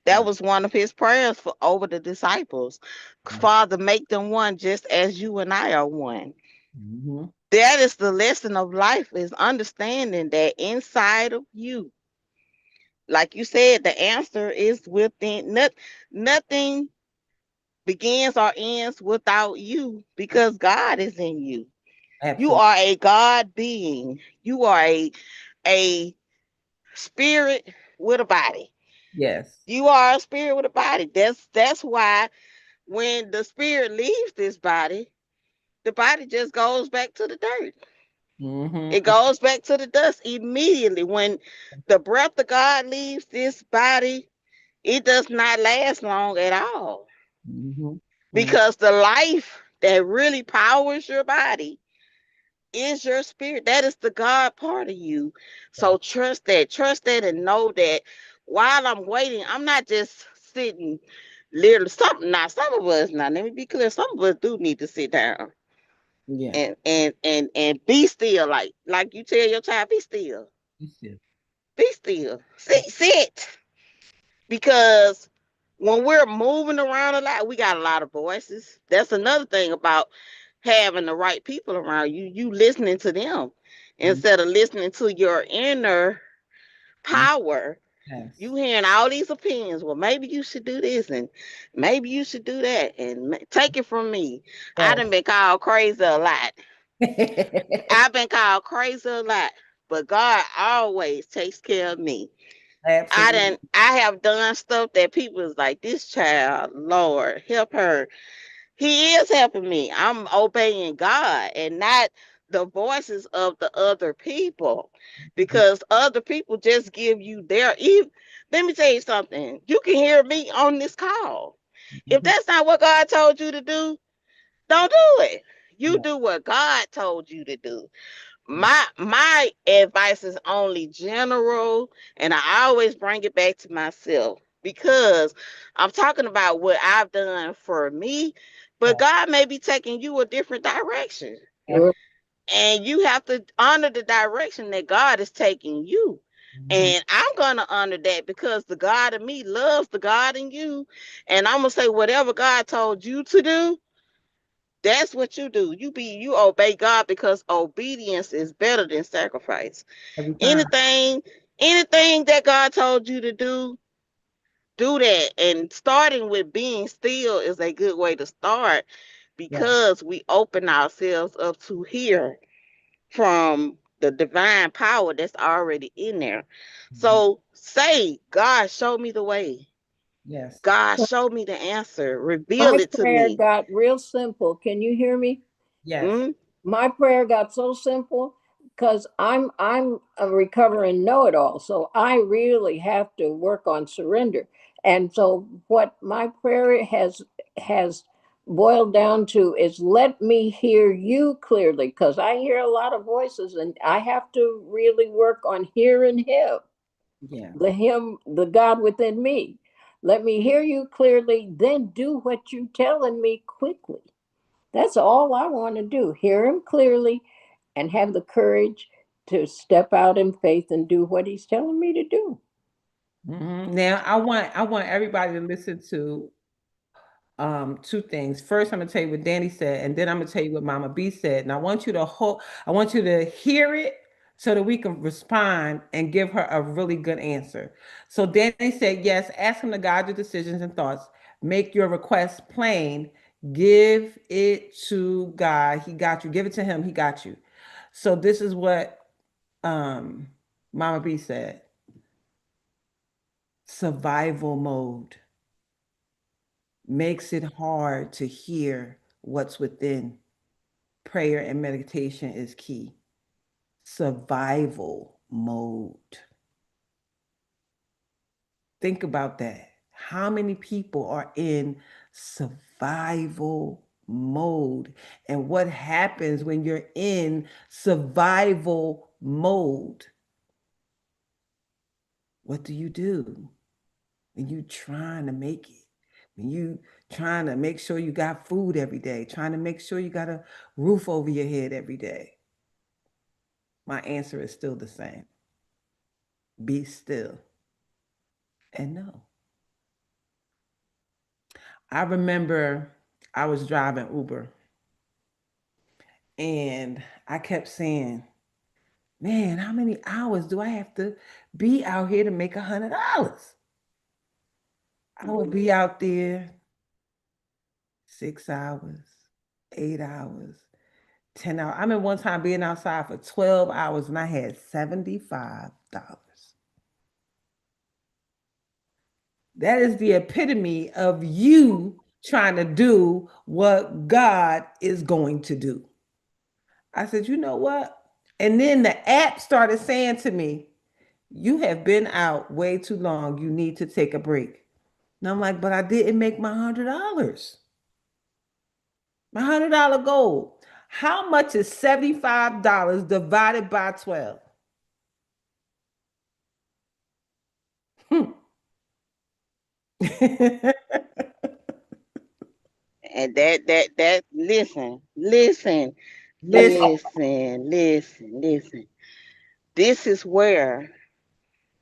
Speaker 3: That
Speaker 1: Yeah.
Speaker 3: was one of His prayers for over the disciples. Father, make them one just as you and I are one.
Speaker 1: Mm-hmm.
Speaker 3: That is the lesson of life, is understanding that inside of you, like you said, the answer is within. Nothing begins or ends without you because God is in you. You
Speaker 1: Absolutely.
Speaker 3: are a God being. You are a spirit with a body.
Speaker 1: Yes.
Speaker 3: You are a spirit with a body. That's why when the spirit leaves this body, the body just goes back to the dirt. It
Speaker 1: Mm-hmm.
Speaker 3: goes back to the dust immediately. When the breath of God leaves this body, it does not last long at all.
Speaker 1: Mm-hmm. Mm-hmm.
Speaker 3: Because the life that really powers your body is your spirit. That is the God part of you.
Speaker 1: Yeah.
Speaker 3: So trust that, and know that while I'm waiting, I'm not just sitting literally. Some of us, now let me be clear, some of us do need to sit down
Speaker 1: Yeah.
Speaker 3: and be still, like you tell your child, be still.
Speaker 1: You see.
Speaker 3: Be still. Sit. Because when we're moving around a lot, we got a lot of voices. That's another thing about having the right people around you. You listening to them
Speaker 1: Mhm.
Speaker 3: instead of listening to your inner power.
Speaker 1: Yes.
Speaker 3: You hearing all these opinions. Well, maybe you should do this and maybe you should do that. And take it from me. I done been called crazy a lot.
Speaker 1: Yes.
Speaker 3: I've been called crazy a lot. But God always takes care of me.
Speaker 1: Absolutely.
Speaker 3: I have done stuff that people is like, this child, Lord, help her. He is helping me. I'm obeying God and not the voices of the other people, because other people just give you their even. Let me tell you something. You can hear me on this call. If
Speaker 1: Mhm.
Speaker 3: that's not what God told you to do, don't do it. You
Speaker 1: Yeah.
Speaker 3: do what God told you to do. My advice is only general, and I always bring it back to myself because I'm talking about what I've done for me, but
Speaker 1: Yeah.
Speaker 3: God may be taking you a different direction,
Speaker 2: Sure.
Speaker 3: and you have to honor the direction that God is taking you.
Speaker 1: Mhm.
Speaker 3: And I'm going to honor that because the God in me loves the God in you. And I'm going to say, whatever God told you to do, that's what you do. You obey God because obedience is better than sacrifice.
Speaker 1: Every time.
Speaker 3: Anything, anything that God told you to do that. And starting with being still is a good way to start
Speaker 1: Yeah.
Speaker 3: because we open ourselves up to hear from the divine power that's already in there.
Speaker 1: Mhm.
Speaker 3: So say, God, show me the way.
Speaker 1: Yes.
Speaker 3: God, show me the answer. Reveal
Speaker 2: My
Speaker 3: it to
Speaker 2: prayer
Speaker 3: me.
Speaker 2: got real simple. Can you hear me?
Speaker 1: Yes.
Speaker 3: Mm?
Speaker 2: My prayer got so simple because I'm a recovering know-it-all, so I really have to work on surrender. And so what my prayer has boiled down to is let me hear you clearly, because I hear a lot of voices and I have to really work on hearing
Speaker 1: Yeah.
Speaker 2: the God within me. Let me hear you clearly, then do what you're telling me quickly. That's all I want to do. Hear him clearly and have the courage to step out in faith and do what he's telling me to do.
Speaker 1: Mhm. Now I want everybody to listen to two things. First, I'm gonna tell you what Danny said, and then I'm gonna tell you what Mama B said. And I want you to hear it so that we can respond and give her a really good answer. So Danny said, yes, ask him to guide your decisions and thoughts. Make your request plain. Give it to God. He got you. Give it to him. He got you. So this is what um Mama B said. Survival mode makes it hard to hear what's within. Prayer and meditation is key. Survival mode. Think about that. How many people are in survival mode? And what happens when you're in survival mode? What do you do when you trying to make it? When you trying to make sure you got food every day, trying to make sure you got a roof over your head every day? My answer is still the same. Be still and know. I remember I was driving Uber and I kept saying, man, how many hours do I have to be out here to make $100? I would be out there 6 hours, 8 hours, 10 hours. I remember one time being outside for 12 hours and I had $75. That is the epitome of you trying to do what God is going to do. I said, you know what? And then the app started saying to me, you have been out way too long. You need to take a break. And I'm like, but I didn't make my $100. My $100 goal. How much is $75 divided by 12? Hmm.
Speaker 3: And that listen, listen,
Speaker 1: Listen.
Speaker 3: listen, listen, listen. This is where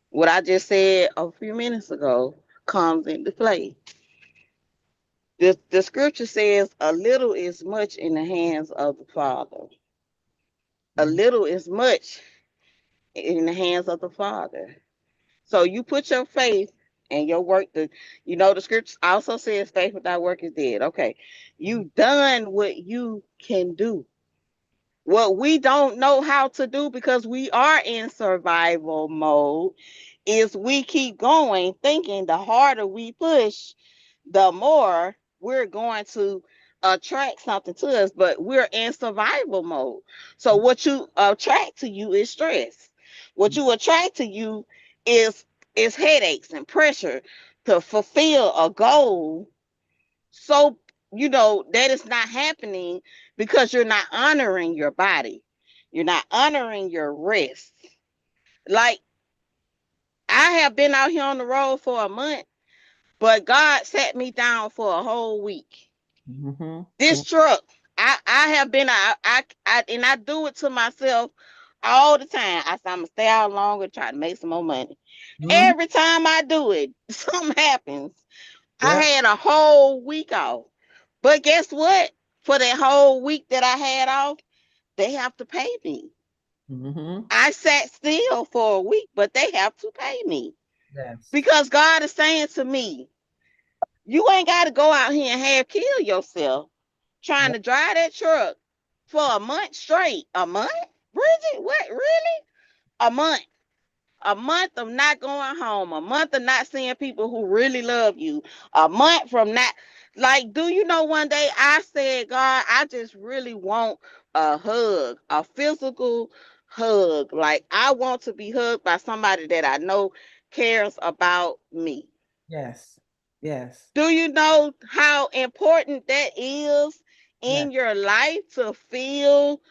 Speaker 3: what I just said a few minutes ago comes into play. The scripture says, a little is much in the hands of the Father. A
Speaker 1: Mhm.
Speaker 3: little is much in the hands of the Father. So you put your faith and your work. The scripture also says, faith without work is dead. Okay. You done what you can do. What we don't know how to do because we are in survival mode is we keep going thinking the harder we push, the more we're going to attract something to us, but we're in survival mode. So what you attract to you is stress. What you attract to you is is headaches and pressure to fulfill a goal. So that is not happening because you're not honoring your body. You're not honoring your rest. Like, I have been out here on the road for a month, but God sat me down for a whole week.
Speaker 1: Mhm.
Speaker 3: This truck, I have been out, and I do it to myself all the time. I say I'm gonna stay out longer, try to make some more money.
Speaker 1: Mhm.
Speaker 3: Every time I do it, something happens. I
Speaker 1: Yep.
Speaker 3: had a whole week off. But guess what? For that whole week that I had off, they have to pay me.
Speaker 1: Mhm.
Speaker 3: I sat still for a week, but they have to pay me.
Speaker 1: Yes.
Speaker 3: Because God is saying to me, you ain't got to go out here and have kill yourself trying
Speaker 1: Yep.
Speaker 3: to drive that truck for a month straight. A month? Bridget, what? Really? A month. A month of not going home, a month of not seeing people who really love you, a month from not, like, do you know, one day I said, God, I just really want a hug, a physical hug. Like, I want to be hugged by somebody that I know cares about me.
Speaker 1: Yes. Yes.
Speaker 3: Do you know how important that is
Speaker 1: Yes.
Speaker 3: in your life to feel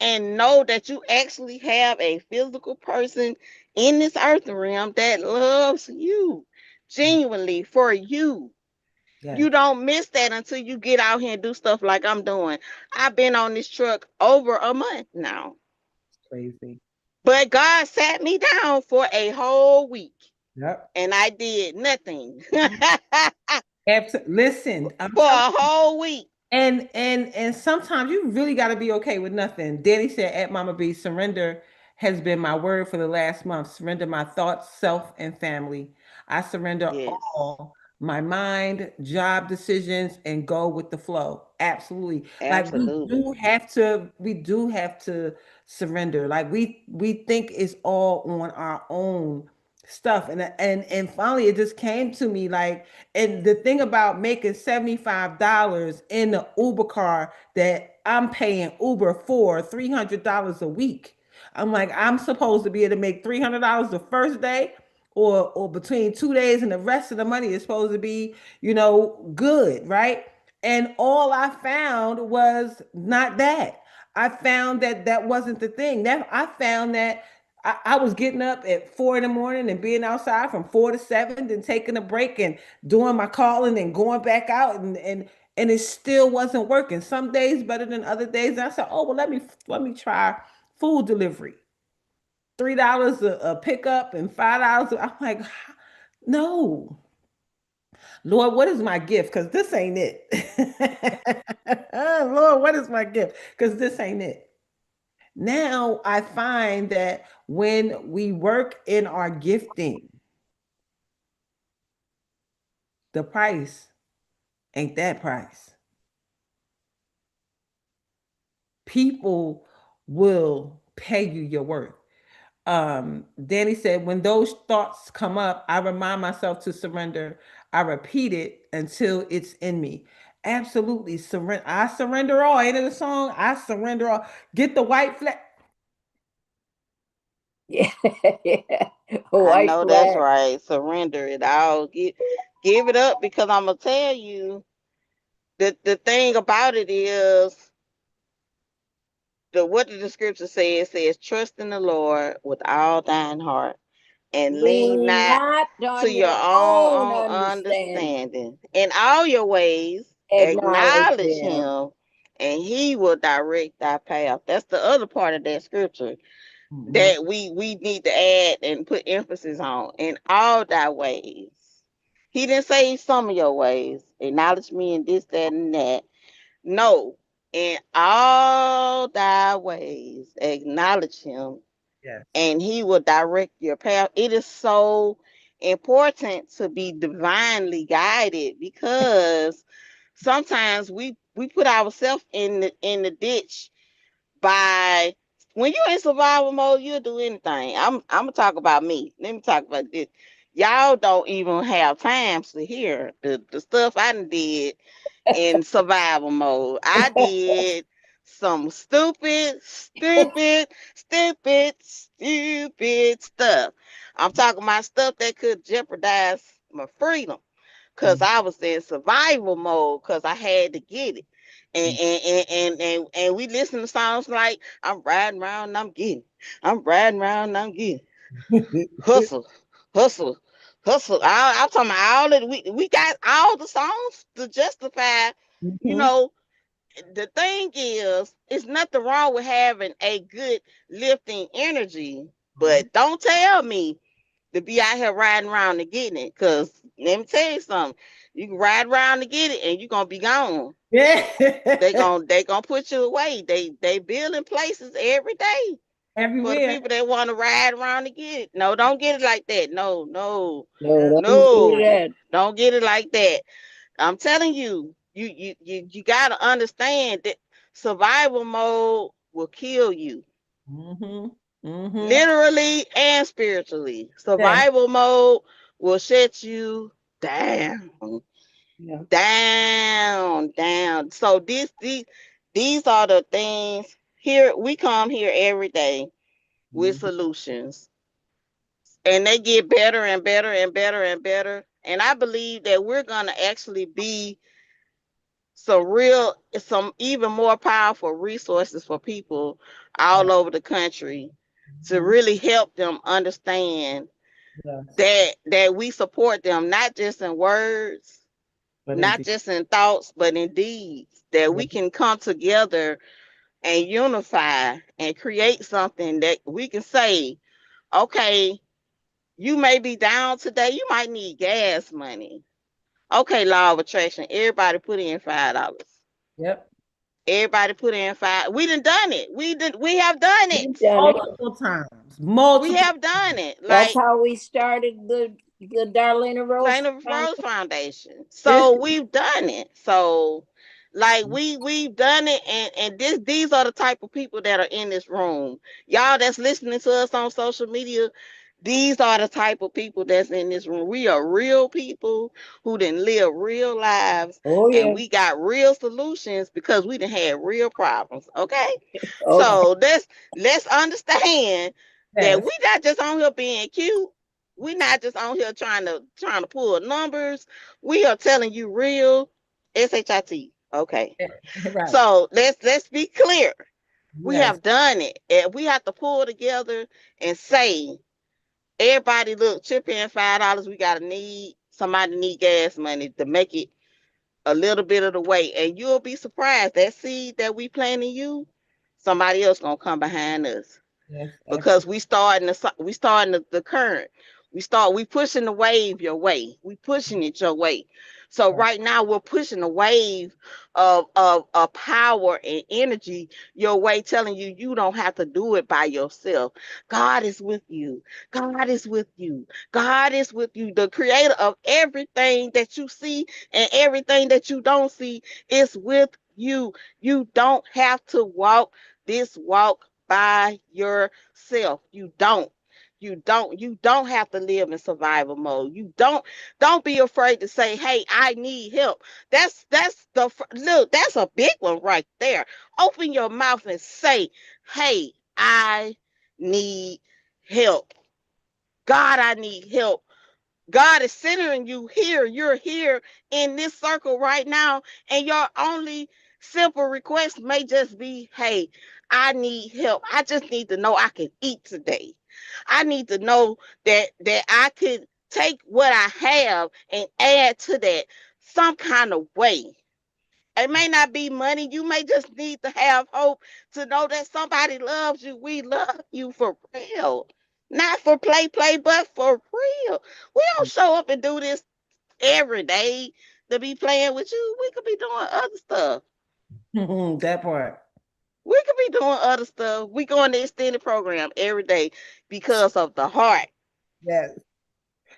Speaker 3: and know that you actually have a physical person in this earth realm that loves you genuinely for you? You
Speaker 1: Yes.
Speaker 3: don't miss that until you get out here and do stuff like I'm doing. I've been on this truck over a month now,
Speaker 1: Crazy.
Speaker 3: but God sat me down for a whole week
Speaker 1: Yep.
Speaker 3: and I did nothing for
Speaker 1: Listen, I'm telling.
Speaker 3: a whole week.
Speaker 1: And sometimes you really got to be okay with nothing. Danny said at Mama B, surrender has been my word for the last month. Surrender my thoughts, self, and family. I surrender
Speaker 3: Yes,
Speaker 1: all my mind, job decisions, and go with the flow. Absolutely. Like
Speaker 3: absolutely.
Speaker 1: we do have to surrender. Like we think it's all on our own stuff. And finally it just came to me like, and the thing about making $75 in the Uber car that I'm paying Uber for $300 a week. I'm like, I'm supposed to be able to make $300 the first day, or between 2 days, and the rest of the money is supposed to be, good, right? And all I found was not that. I found that that wasn't the thing. That I found that I was getting up at 4 in the morning and being outside from 4 to 7, then taking a break and doing my calling and going back out, and it still wasn't working. Some days better than other days. And I said, oh well, let me try food delivery. $3 a pickup and $5. I'm like, no, Lord, what is my gift? Because this ain't it. Lord, what is my gift? Because this ain't it. Now I find that when we work in our gifting, the price ain't that price. People will pay you your worth. Danny said, when those thoughts come up, I remind myself to surrender. I repeat it until it's in me. Absolutely surrender. I surrender all. Ain't it a song? I surrender all. Get the white flag.
Speaker 2: Yeah, yeah.
Speaker 3: I
Speaker 2: White
Speaker 3: know that's
Speaker 2: flag.
Speaker 3: right. Surrender it all. Give it up, because I'm gonna tell you, the thing about it is, the what the scripture says, trust in the Lord with all thine heart and lean
Speaker 2: Lean
Speaker 3: not
Speaker 2: not
Speaker 3: to
Speaker 2: on
Speaker 3: your
Speaker 2: your
Speaker 3: own,
Speaker 2: own
Speaker 3: own
Speaker 2: understanding.
Speaker 3: understanding. In all your ways
Speaker 2: Acknowledge
Speaker 3: acknowledge
Speaker 2: him.
Speaker 3: him, and he will direct thy path. That's the other part of that scripture.
Speaker 1: Mhm.
Speaker 3: that we need to add and put emphasis on in all thy ways. He didn't say some of your ways. Acknowledge me in this, that, and that. No, in all thy ways, acknowledge him,
Speaker 1: Yes.
Speaker 3: and he will direct your path. It is so important to be divinely guided because sometimes we put ourselves in the ditch by when you're in survival mode, you'll do anything. I'm gonna talk about me. Let me talk about this. Y'all don't even have times to hear the stuff I done did in survival mode. I did some stupid stuff. I'm talking about stuff that could jeopardize my freedom because
Speaker 1: Mhm.
Speaker 3: I was in survival mode because I had to get it. And we listen to songs like I'm riding around and I'm getting. I'm riding around and I'm getting. Hustle, hustle, hustle. I'm talking about all of we got all the songs to justify, you
Speaker 1: Mhm.
Speaker 3: know, the thing is, it's nothing wrong with having a good lifting energy, but don't tell me to be out here riding around and getting it. Cause let me tell you something. You can ride around to get it and you're gonna be gone.
Speaker 1: Yeah.
Speaker 3: They gonna put you away. They building places every day for the
Speaker 1: Everywhere.
Speaker 3: people that want to ride around to get it. No, don't get it like that. No, no,
Speaker 1: Yeah.
Speaker 2: No, don't do
Speaker 3: no.
Speaker 2: that.
Speaker 3: Don't get it like that. I'm telling you, you gotta understand that survival mode will kill you.
Speaker 1: Mhm. Mhm.
Speaker 3: Literally and spiritually.
Speaker 1: Yeah.
Speaker 3: Survival mode will shut you down.
Speaker 1: Yeah.
Speaker 3: Down. So these are the things here we come here every day with
Speaker 1: Mhm.
Speaker 3: solutions. And they get better and better and better and better. And I believe that we're gonna actually be some even more powerful resources for people
Speaker 1: Yeah.
Speaker 3: all over the country to
Speaker 1: Mhm.
Speaker 3: really help them understand
Speaker 1: Yes.
Speaker 3: that we support them not just in words,
Speaker 1: But
Speaker 3: not
Speaker 1: indeed.
Speaker 3: just in thoughts, but in deeds. That
Speaker 1: Yeah.
Speaker 3: we can come together and unify and create something that we can say, okay, you may be down today, you might need gas money. Okay, law of attraction, everybody put in $5.
Speaker 1: Yep.
Speaker 3: Everybody put in five. We done it. We have done
Speaker 2: We've
Speaker 3: it.
Speaker 2: done it.
Speaker 1: Multiple times.
Speaker 3: We
Speaker 1: Multiple
Speaker 3: have done it.
Speaker 2: That's
Speaker 3: Like
Speaker 2: how we started the Darlena Rose
Speaker 3: Dana Rose
Speaker 2: Foundation.
Speaker 3: Foundation.
Speaker 1: times.
Speaker 3: So we've done it. So like we've done it, and these are the type of people that are in this room. Y'all that's listening to us on social media, these are the type of people that's in this room. We are real people who didn't live real lives,
Speaker 2: Oh
Speaker 3: and
Speaker 2: yeah.
Speaker 3: we got real solutions because we didn't have real problems. Okay,
Speaker 2: Okay.
Speaker 3: so let's understand that
Speaker 1: Yes.
Speaker 3: we not just on here being cute. We're not just on here trying to pull numbers. We are telling you real shit. Okay.
Speaker 1: Right.
Speaker 3: So let's be clear. We
Speaker 1: Yes.
Speaker 3: have done it. And we have to pull together and say, everybody look, chip in $5. We gotta need somebody need gas money to make it a little bit of the way. And you'll be surprised that seed that we plant in you, somebody else gonna come behind us
Speaker 1: Yes.
Speaker 3: because
Speaker 1: Absolutely.
Speaker 3: we starting the current. We pushing the wave your way. We pushing it your way. So right now we're pushing a wave of power and energy your way, telling you you don't have to do it by yourself. God is with you. God is with you. God is with you. The creator of everything that you see and everything that you don't see is with you. You don't have to walk this walk by yourself. You don't have to live in survival mode. You don't be afraid to say, hey, I need help. Look, that's a big one right there. Open your mouth and say, hey, I need help. God, I need help. God is centering you here. You're here in this circle right now, and your only simple request may just be, hey, I need help. I just need to know I can eat today. I need to know that I could take what I have and add to that some kind of way.
Speaker 7: It may not be money. You may just need to have hope to know that somebody loves you. We love you for real. Not for play, but for real. We don't show up and do this every day to be playing with you. We could be doing other stuff.
Speaker 1: That part.
Speaker 7: We could be doing other stuff. We go in the extended program every day because of the heart
Speaker 1: Yes.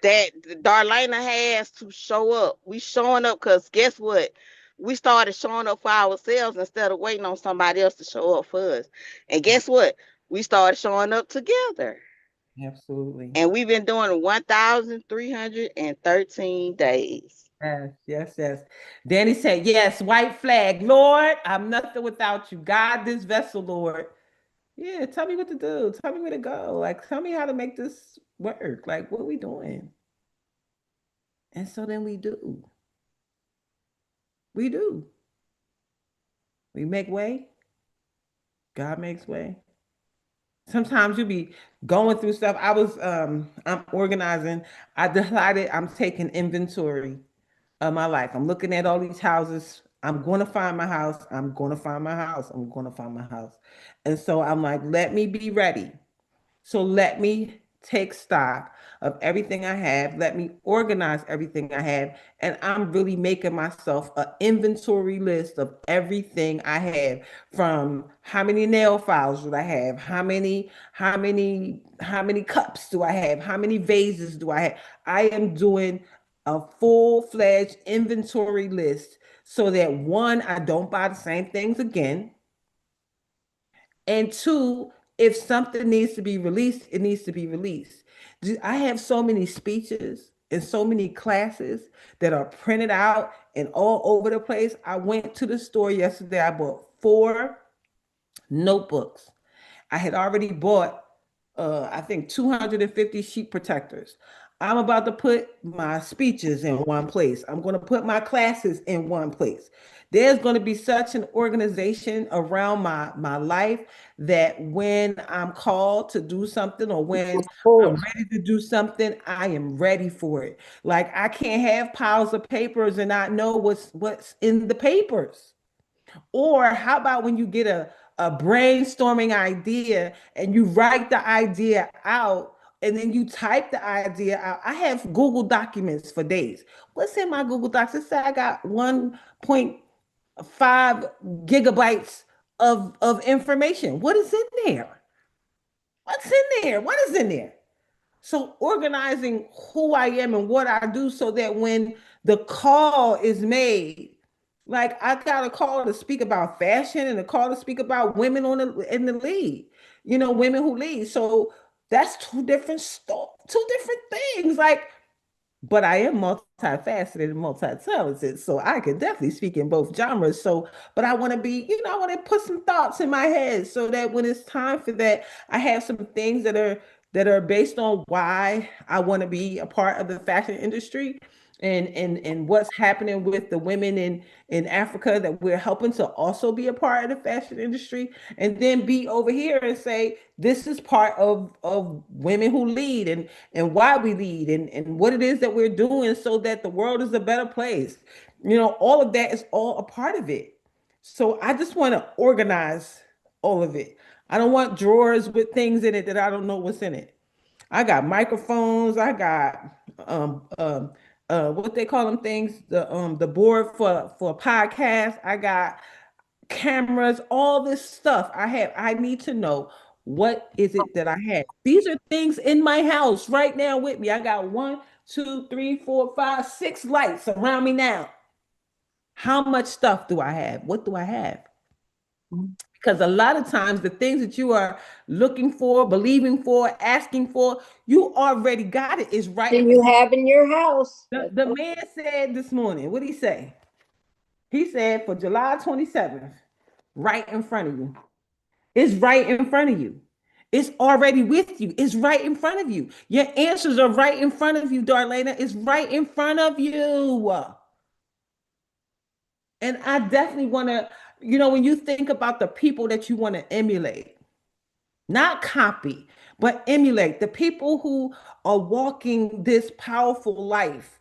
Speaker 7: that Darlena has to show up. We showing up because guess what? We started showing up for ourselves instead of waiting on somebody else to show up for us. And guess what? We started showing up together.
Speaker 1: Absolutely.
Speaker 7: And we've been doing 1,313 days.
Speaker 1: Yes, yes, yes. Danny said, yes, white flag. Lord, I'm nothing without you. God, this vessel, Lord. Yeah, tell me what to do. Tell me where to go. Like, tell me how to make this work. Like, what are we doing? And so then we do. We do. We make way. God makes way. Sometimes you be going through stuff. I'm organizing. I decided I'm taking inventory of my life. I'm looking at all these houses. I'm going to find my house. I'm going to find my house. I'm going to find my house. And so I'm like, let me be ready. So let me take stock of everything I have. Let me organize everything I have. And I'm really making myself an inventory list of everything I have, from how many nail files do I have? How many cups do I have? How many vases do I have? I am doing a full-fledged inventory list so that one, I don't buy the same things again. And two, if something needs to be released, it needs to be released. I have so many speeches and so many classes that are printed out and all over the place. I went to the store yesterday. I bought 4 notebooks. I had already bought, I think, 250 sheet protectors. I'm about to put my speeches in one place. I'm going to put my classes in one place. There's going to be such an organization around my life that when I'm called to do something, or when I'm ready to do something, I am ready for it. Like, I can't have piles of papers and not know what's in the papers. Or how about when you get a brainstorming idea and you write the idea out and then you type the idea out? I have Google documents for days. What's in my Google Docs? It said I got 1.5 gigabytes of information. What is in there? What's in there? What is in there? So organizing who I am and what I do so that when the call is made, like, I got a call to speak about fashion and a call to speak about women in the lead, women who lead. So that's two different things. Like, but I am multifaceted and multi-talented, so I can definitely speak in both genres. So, but I want to be, I want to put some thoughts in my head so that when it's time for that, I have some things that are based on why I want to be a part of the fashion industry, and what's happening with the women in Africa that we're helping to also be a part of the fashion industry, and then be over here and say this is part of women who lead, and why we lead, and what it is that we're doing so that the world is a better place. All of that is all a part of it. So I just want to organize all of it. I don't want drawers with things in it that I don't know what's in it. I got microphones. I got what they call them things, the board for a podcast. I got cameras, all this stuff. I need to know what is it that I have. These are things in my house right now with me. I got 1, 2, 3, 4, 5, 6 lights around me now. How much stuff do I have? What do I have? Because a lot of times the things that you are looking for, believing for, asking for, you already got it. It's
Speaker 2: Do
Speaker 1: right.
Speaker 2: you have in your house?
Speaker 1: The man said this morning, what did he say? He said for July 27th, right in front of you. It's right in front of you. It's already with you. It's right in front of you. Your answers are right in front of you, Darlena. It's right in front of you. And I definitely want to, when you think about the people that you want to emulate, not copy, but emulate the people who are walking this powerful life.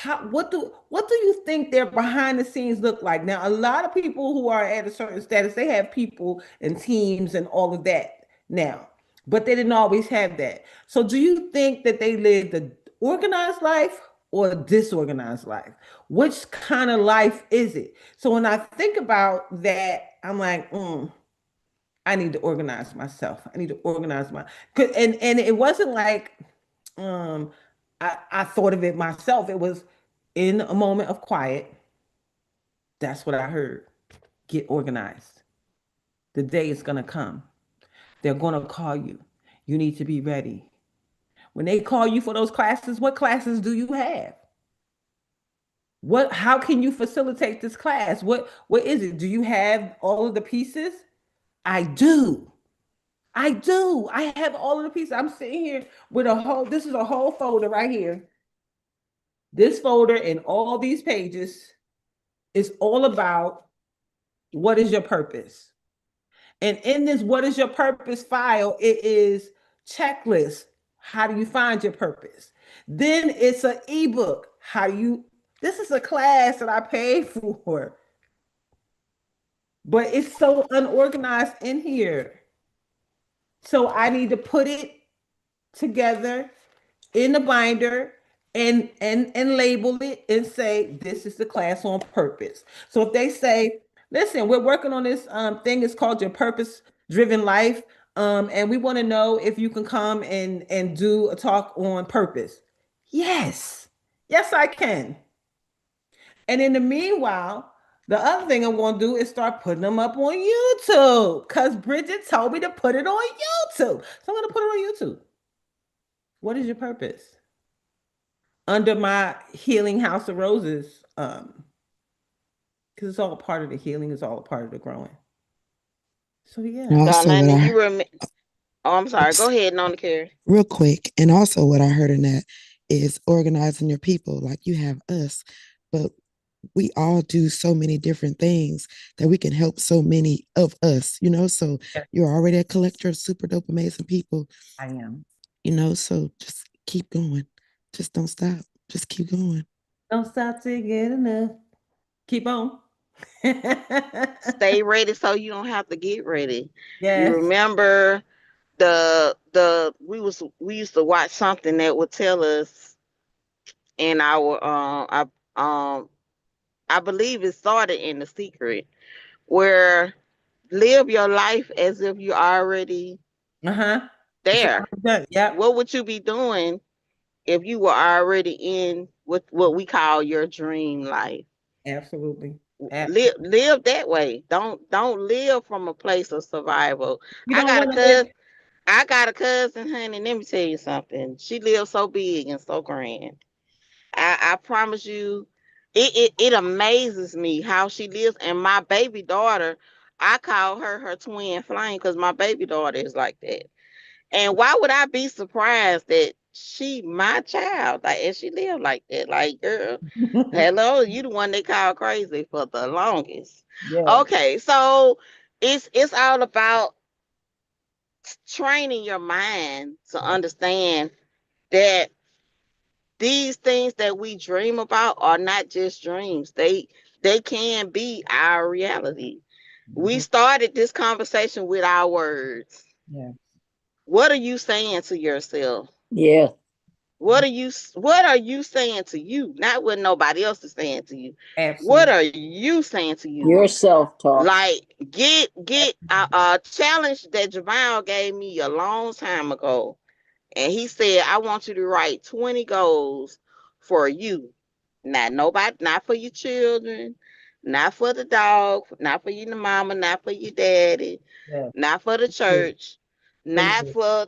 Speaker 1: What do you think their behind the scenes look like? Now, a lot of people who are at a certain status, they have people and teams and all of that now, but they didn't always have that. So, do you think that they lived a organized life or a disorganized life? Which kind of life is it? So, when I think about that, I'm like, I need to organize myself. I need to organize and it wasn't like um I thought of it myself. It was in a moment of quiet. That's what I heard. Get organized. The day is gonna come. They're gonna call you. You need to be ready. When they call you for those classes, what classes do you have? How can you facilitate this class? What is it? Do you have all of the pieces? I do. I do. I have all of the pieces. I'm sitting here with this is a whole folder right here. This folder and all these pages is all about what is your purpose. And in this what is your purpose file, it is checklist. How do you find your purpose? Then it's an ebook. This is a class that I paid for, but it's so unorganized in here. So I need to put it together in the binder and label it and say this is the class on purpose. So if they say, listen, we're working on this thing, it's called your purpose driven life, and we want to know if you can come and do a talk on purpose. Yes, I can. And in the meanwhile, the other thing I'm going to do is start putting them up on YouTube because Bridget told me to put it on YouTube. So I'm going to put it on YouTube. What is your purpose? Under my Healing House of Roses, because it's all part of the healing, it's all a part of the growing. So
Speaker 4: And
Speaker 1: yeah.
Speaker 4: also, what
Speaker 7: Darlene,
Speaker 4: I
Speaker 7: you remember? Oh, I'm sorry. Go
Speaker 4: oops,
Speaker 7: ahead, Nona Carey.
Speaker 4: real quick, and also what I heard in that is organizing your people. Like you have us, but we all do so many different things that we can help so many of us, So
Speaker 1: Yes,
Speaker 4: you're already a collector of super dope, amazing people,
Speaker 1: I am.
Speaker 4: So just keep going. Just don't stop. Just keep going.
Speaker 1: Don't stop to get enough. Keep on.
Speaker 7: Stay ready so you don't have to get ready. You
Speaker 1: Yes.
Speaker 7: remember we used to watch something that would tell us in our I believe it started in The Secret, where live your life as if you're already
Speaker 1: Uh-huh. It's
Speaker 7: there.
Speaker 1: already done. Yep.
Speaker 7: What would you be doing if you were already in what we call your dream life?
Speaker 1: Absolutely. Absolutely.
Speaker 7: Live that way. Don't live from a place of survival.
Speaker 1: You
Speaker 7: I
Speaker 1: don't
Speaker 7: got a
Speaker 1: want to live.
Speaker 7: cousin. I got a cousin, honey. Let me tell you something. She lives so big and so grand. I promise you, it amazes me how she lives. And my baby daughter, I call her twin flame because my baby daughter is like that. And why would I be surprised that she my child, like, and she live like that? Like, girl, hello, you the one they call crazy for the longest.
Speaker 1: Yes.
Speaker 7: Okay, so it's all about training your mind to understand that these things that we dream about are not just dreams. They can be our reality. We
Speaker 1: Mhm.
Speaker 7: started this conversation with our words.
Speaker 1: Yeah.
Speaker 7: What are you saying to yourself?
Speaker 2: Yeah.
Speaker 7: What are you saying to you? Not what nobody else is saying to you. What
Speaker 1: Absolutely.
Speaker 7: are you saying to you?
Speaker 2: Your self talk.
Speaker 7: Like get a challenge that Jamal gave me a long time ago. And he said, I want you to write 20 goals for you. Not nobody, not for your children, not for the dog, not for your mama, not for your daddy,
Speaker 1: Yes.
Speaker 7: not for the
Speaker 1: Good.
Speaker 7: church,
Speaker 1: For
Speaker 7: not
Speaker 1: you.
Speaker 7: for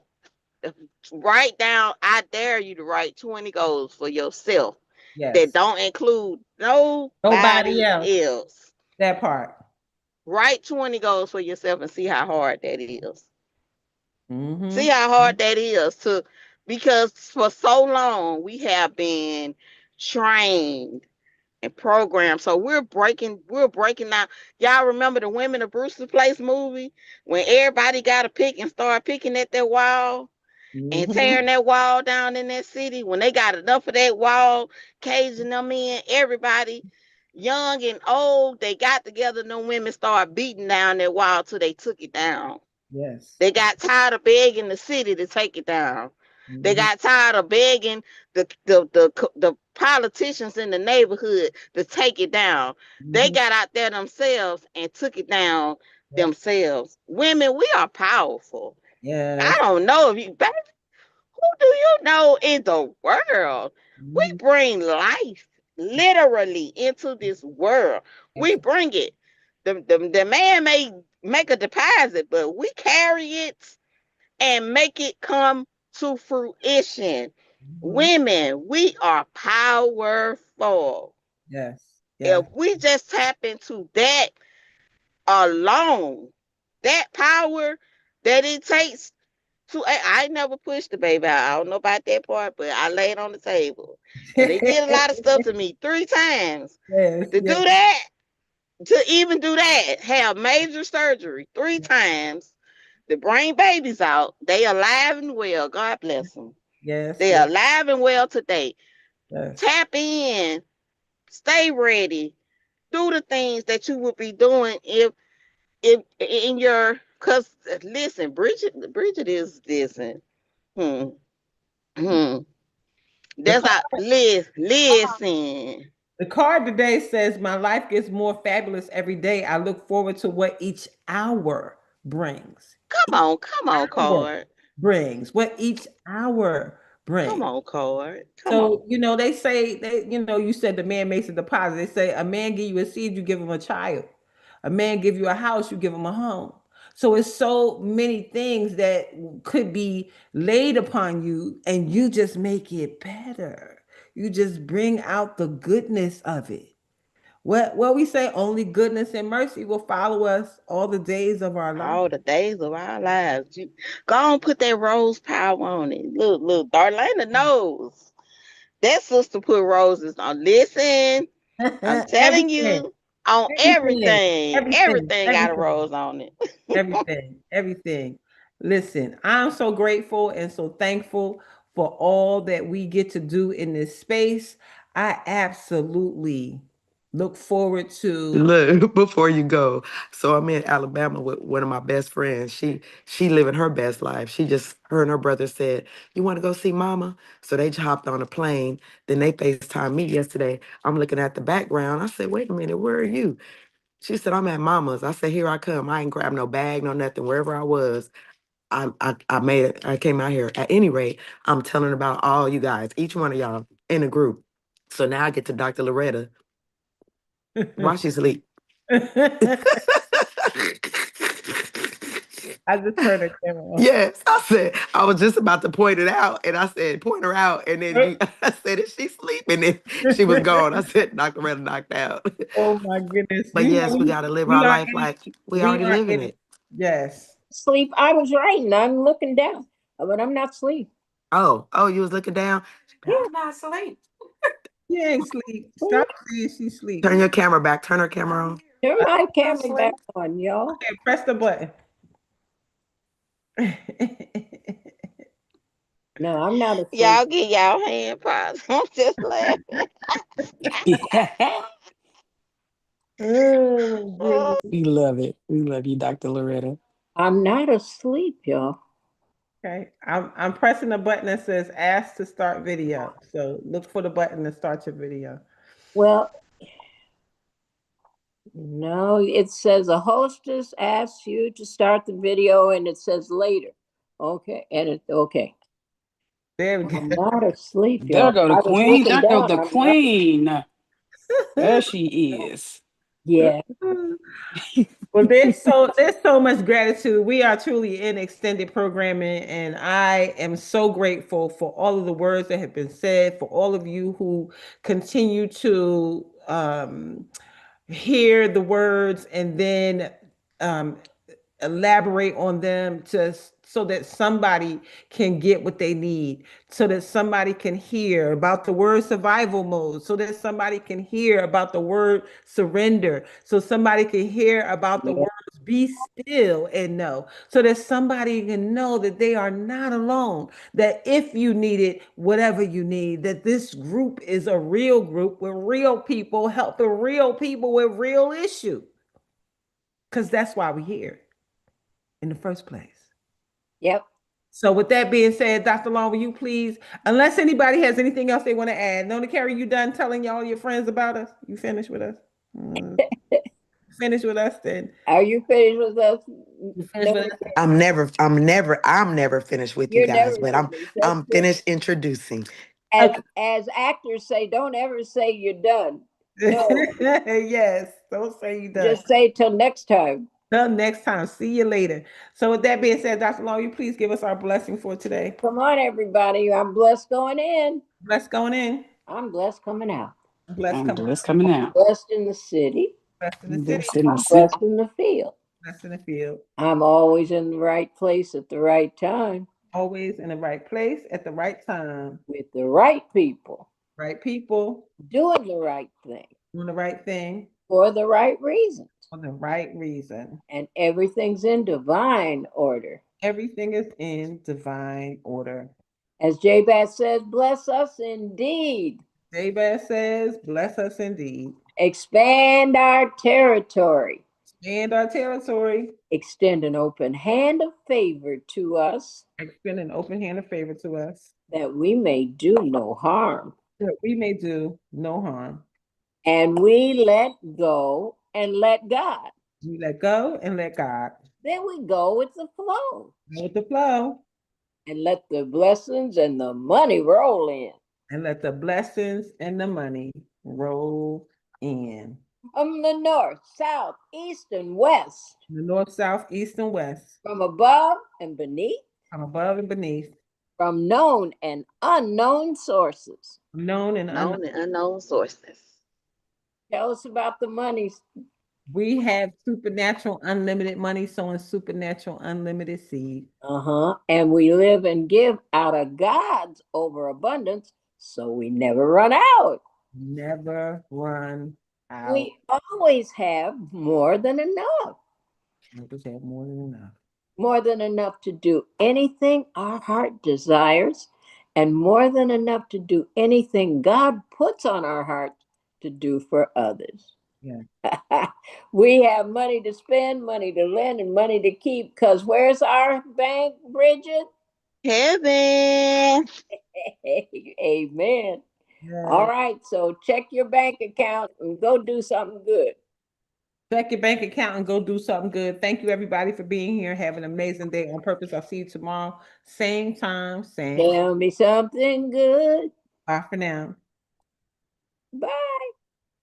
Speaker 7: write down. I dare you to write 20 goals for yourself that
Speaker 1: Yes.
Speaker 7: don't include
Speaker 1: Nobody
Speaker 7: nobody
Speaker 1: else.
Speaker 7: else.
Speaker 1: That part.
Speaker 7: Write 20 goals for yourself and see how hard that is. See
Speaker 1: Mm-hmm.
Speaker 7: how hard that is to because for so long we have been trained and programmed. So we're breaking down. Y'all remember the Women of Brewster Place movie when everybody got to pick and start picking at their wall? and
Speaker 1: Mhm.
Speaker 7: tearing that wall down in that city, when they got enough of that wall caging them in, everybody, young and old, they got together. No women started beating down that wall till they took it down.
Speaker 1: Yes.
Speaker 7: They got tired of begging the city to take it down. They
Speaker 1: Mhm.
Speaker 7: got tired of begging the politicians in the neighborhood to take it down. They
Speaker 1: Mhm.
Speaker 7: got out there themselves and took it down
Speaker 1: Yep.
Speaker 7: themselves. Women, we are powerful. I
Speaker 1: Yes.
Speaker 7: don't know if you, baby, who do you know in the world? We
Speaker 1: Mhm.
Speaker 7: bring life literally into this world. We
Speaker 1: Absolutely.
Speaker 7: bring it. The man may make a deposit, but we carry it and make it come to fruition.
Speaker 1: Mhm.
Speaker 7: Women, we are powerful.
Speaker 1: Yes.
Speaker 7: If
Speaker 1: Yes.
Speaker 7: we just tap into that alone, that power that it takes to, I never pushed the baby out. I don't know about that part, but I laid on the table. And they did a lot of stuff to me 3 times.
Speaker 1: Yes.
Speaker 7: To do
Speaker 1: Yes.
Speaker 7: that, to even do that, have major surgery 3 times to bring babies out. They alive and well. God bless them.
Speaker 1: Yes.
Speaker 7: They
Speaker 1: Yes.
Speaker 7: are alive and well today.
Speaker 1: Yes.
Speaker 7: Tap in, stay ready, do the things that you would be doing if in your, cause listen, Bridget is listen. Hmm. Hmm.
Speaker 1: The
Speaker 7: That's
Speaker 1: card,
Speaker 7: how listen.
Speaker 1: the card today says, "My life gets more fabulous every day. I look forward to what each hour brings."
Speaker 7: Come on,
Speaker 1: Hour
Speaker 7: card.
Speaker 1: brings what each hour
Speaker 7: Come
Speaker 1: brings.
Speaker 7: on, card. Come on.
Speaker 1: So, they say you said the man makes a deposit. They say a man give you a seed, you give him a child. A man give you a house, you give him a home. So it's so many things that could be laid upon you, and you just make it better. You just bring out the goodness of it. What we say, only goodness and mercy will follow us all the days of our life.
Speaker 7: All the days of our lives. You go on, put that rose power on it. Look, Darlaina knows. That sister put roses on. Listen, I'm telling
Speaker 1: Everything,
Speaker 7: you, on
Speaker 1: everything,
Speaker 7: everything.
Speaker 1: everything,
Speaker 7: Everything got a
Speaker 1: everything.
Speaker 7: rose on it.
Speaker 1: Everything, everything. Listen, I'm so grateful and so thankful for all that we get to do in this space. I absolutely look forward to.
Speaker 4: Look, before you go, so I'm in Alabama with one of my best friends. She living her best life. She just her and her brother said, "You want to go see Mama?" So they hopped on a plane. Then they FaceTimed me yesterday. I'm looking at the background. I said, "Wait a minute, where are you?" She said, "I'm at Mama's." I said, "Here I come." I ain't grabbed no bag, no nothing. Wherever I was, I made it. I came out here. At any rate, I'm telling about all you guys, each one of y'all in a group. So now I get to Dr. Loretta while she sleep.
Speaker 1: I just turned the camera on.
Speaker 4: Yes, I said I was just about to point it out, and I said point her out, and then I said, "Is she sleeping?" And she was gone. I said, "Dr. Loretta knocked out."
Speaker 1: Oh my goodness.
Speaker 4: But yes, we got to live
Speaker 1: We
Speaker 4: our
Speaker 1: are
Speaker 4: life
Speaker 1: in
Speaker 4: like we
Speaker 1: we
Speaker 4: already
Speaker 1: are
Speaker 4: living
Speaker 1: in
Speaker 4: it.
Speaker 1: yes.
Speaker 2: Sleep. I was writing. I'm looking down, but I'm not asleep.
Speaker 4: Oh, you was looking down.
Speaker 2: Yeah.
Speaker 4: I'm not asleep.
Speaker 1: She ain't sleep.
Speaker 2: Sleep.
Speaker 1: Stop saying she sleep.
Speaker 4: Turn your camera back. Turn her camera on.
Speaker 2: Turn
Speaker 1: Okay,
Speaker 2: my camera back on, y'all.
Speaker 1: press the button.
Speaker 2: No, I'm not asleep.
Speaker 7: Y'all get y'all hand props. I'm just laughing.
Speaker 1: Oh my goodness.
Speaker 6: We love it. We love you, Dr. Loretta.
Speaker 2: I'm not asleep, y'all.
Speaker 1: Okay, I'm pressing the button that says "Ask to start video." So look for the button to start your video.
Speaker 2: Well, no, it says a hostess asks you to start the video and it says later. Okay, edit. Okay.
Speaker 1: There we
Speaker 2: I'm
Speaker 1: go.
Speaker 2: not asleep,
Speaker 6: There
Speaker 2: y'all.
Speaker 6: go the
Speaker 2: I was
Speaker 6: queen.
Speaker 2: looking
Speaker 6: There go
Speaker 2: down.
Speaker 6: the
Speaker 2: I'm not.
Speaker 6: queen. There she is.
Speaker 2: Yeah.
Speaker 1: Well, there's so much gratitude. We are truly in extended programming, and I am so grateful for all of the words that have been said, for all of you who continue to hear the words and then um, elaborate on them so that somebody can get what they need, so that somebody can hear about the word survival mode, so that somebody can hear about the word surrender, so somebody can hear about the
Speaker 2: Yeah.
Speaker 1: words Be still and know. So that somebody can know that they are not alone. That if you need it, whatever you need, that this group is a real group with real people helping real people with real issues. Because that's why we're here in the first place.
Speaker 2: Yep.
Speaker 1: So with that being said, Dr. Long, will you please, unless anybody has anything else they want to add, Nona Carey, you done telling all your friends about us? You finished with us? Finish with us then.
Speaker 2: Are you finished with us?
Speaker 1: You finished
Speaker 2: No,
Speaker 1: with us?
Speaker 4: I'm never finished with you
Speaker 2: you're
Speaker 4: guys,
Speaker 2: never
Speaker 4: but
Speaker 2: finished. That's
Speaker 4: I'm
Speaker 2: good.
Speaker 4: finished introducing.
Speaker 2: As
Speaker 1: Okay.
Speaker 2: as actors say, don't ever say you're done. No,
Speaker 1: Yes. Don't say you done.
Speaker 2: just say till next time.
Speaker 1: Till next time. See you later. So with that being said, Dr. Long, you please give us our blessing for today.
Speaker 2: Come on, everybody. I'm blessed going in.
Speaker 1: Bless going in.
Speaker 2: I'm blessed coming out.
Speaker 1: Bless
Speaker 6: I'm
Speaker 1: coming.
Speaker 6: blessed coming out.
Speaker 2: Blessed in the city.
Speaker 1: Bless in the
Speaker 6: I'm
Speaker 1: city.
Speaker 6: blessed in the
Speaker 2: I'm
Speaker 6: city.
Speaker 2: blessed in the field.
Speaker 1: Bless in the field.
Speaker 2: I'm always in the right place at the right time
Speaker 1: Always in the right place at the right time.
Speaker 2: with the right people,
Speaker 1: Right people
Speaker 2: doing the right thing
Speaker 1: doing the right thing
Speaker 2: for the right reasons.
Speaker 1: for the right reason.
Speaker 2: And everything's in divine order.
Speaker 1: Everything is in divine order.
Speaker 2: As Jabez says, bless us indeed.
Speaker 1: Jabez says, bless us indeed.
Speaker 2: Expand our territory.
Speaker 1: Expand our territory.
Speaker 2: Extend an open hand of favor to us
Speaker 1: Extend an open hand of favor to us.
Speaker 2: that we may do no harm.
Speaker 1: That we may do no harm.
Speaker 2: And we let go and let God.
Speaker 1: We let go and let God.
Speaker 2: Then we go with the flow
Speaker 1: Go with the flow.
Speaker 2: and let the blessings and the money roll in.
Speaker 1: And let the blessings and the money roll in.
Speaker 2: From the north, south, east, and west.
Speaker 1: The north, south, east, and west.
Speaker 2: From above and beneath.
Speaker 1: From above and beneath.
Speaker 2: From known and unknown sources.
Speaker 1: Known and unknown.
Speaker 7: Known and unknown sources.
Speaker 2: Tell us about the money.
Speaker 1: We have supernatural unlimited money sowing supernatural unlimited seed.
Speaker 2: And we live and give out of God's overabundance, so we never run out.
Speaker 1: Never run out.
Speaker 2: We always have more than enough.
Speaker 1: Always have more than enough.
Speaker 2: More than enough to do anything our heart desires, and more than enough to do anything God puts on our heart to do for others.
Speaker 1: Yeah.
Speaker 2: We have money to spend, money to lend, and money to keep. Because where's our bank, Bridget?
Speaker 7: Heaven.
Speaker 2: Amen.
Speaker 1: Yeah.
Speaker 2: All right. So check your bank account and go do something good.
Speaker 1: Check your bank account and go do something good. Thank you, everybody, for being here. Have an amazing day on purpose. I'll see you tomorrow. Same time, same.
Speaker 2: Tell me something good.
Speaker 1: Bye for now.
Speaker 2: Bye.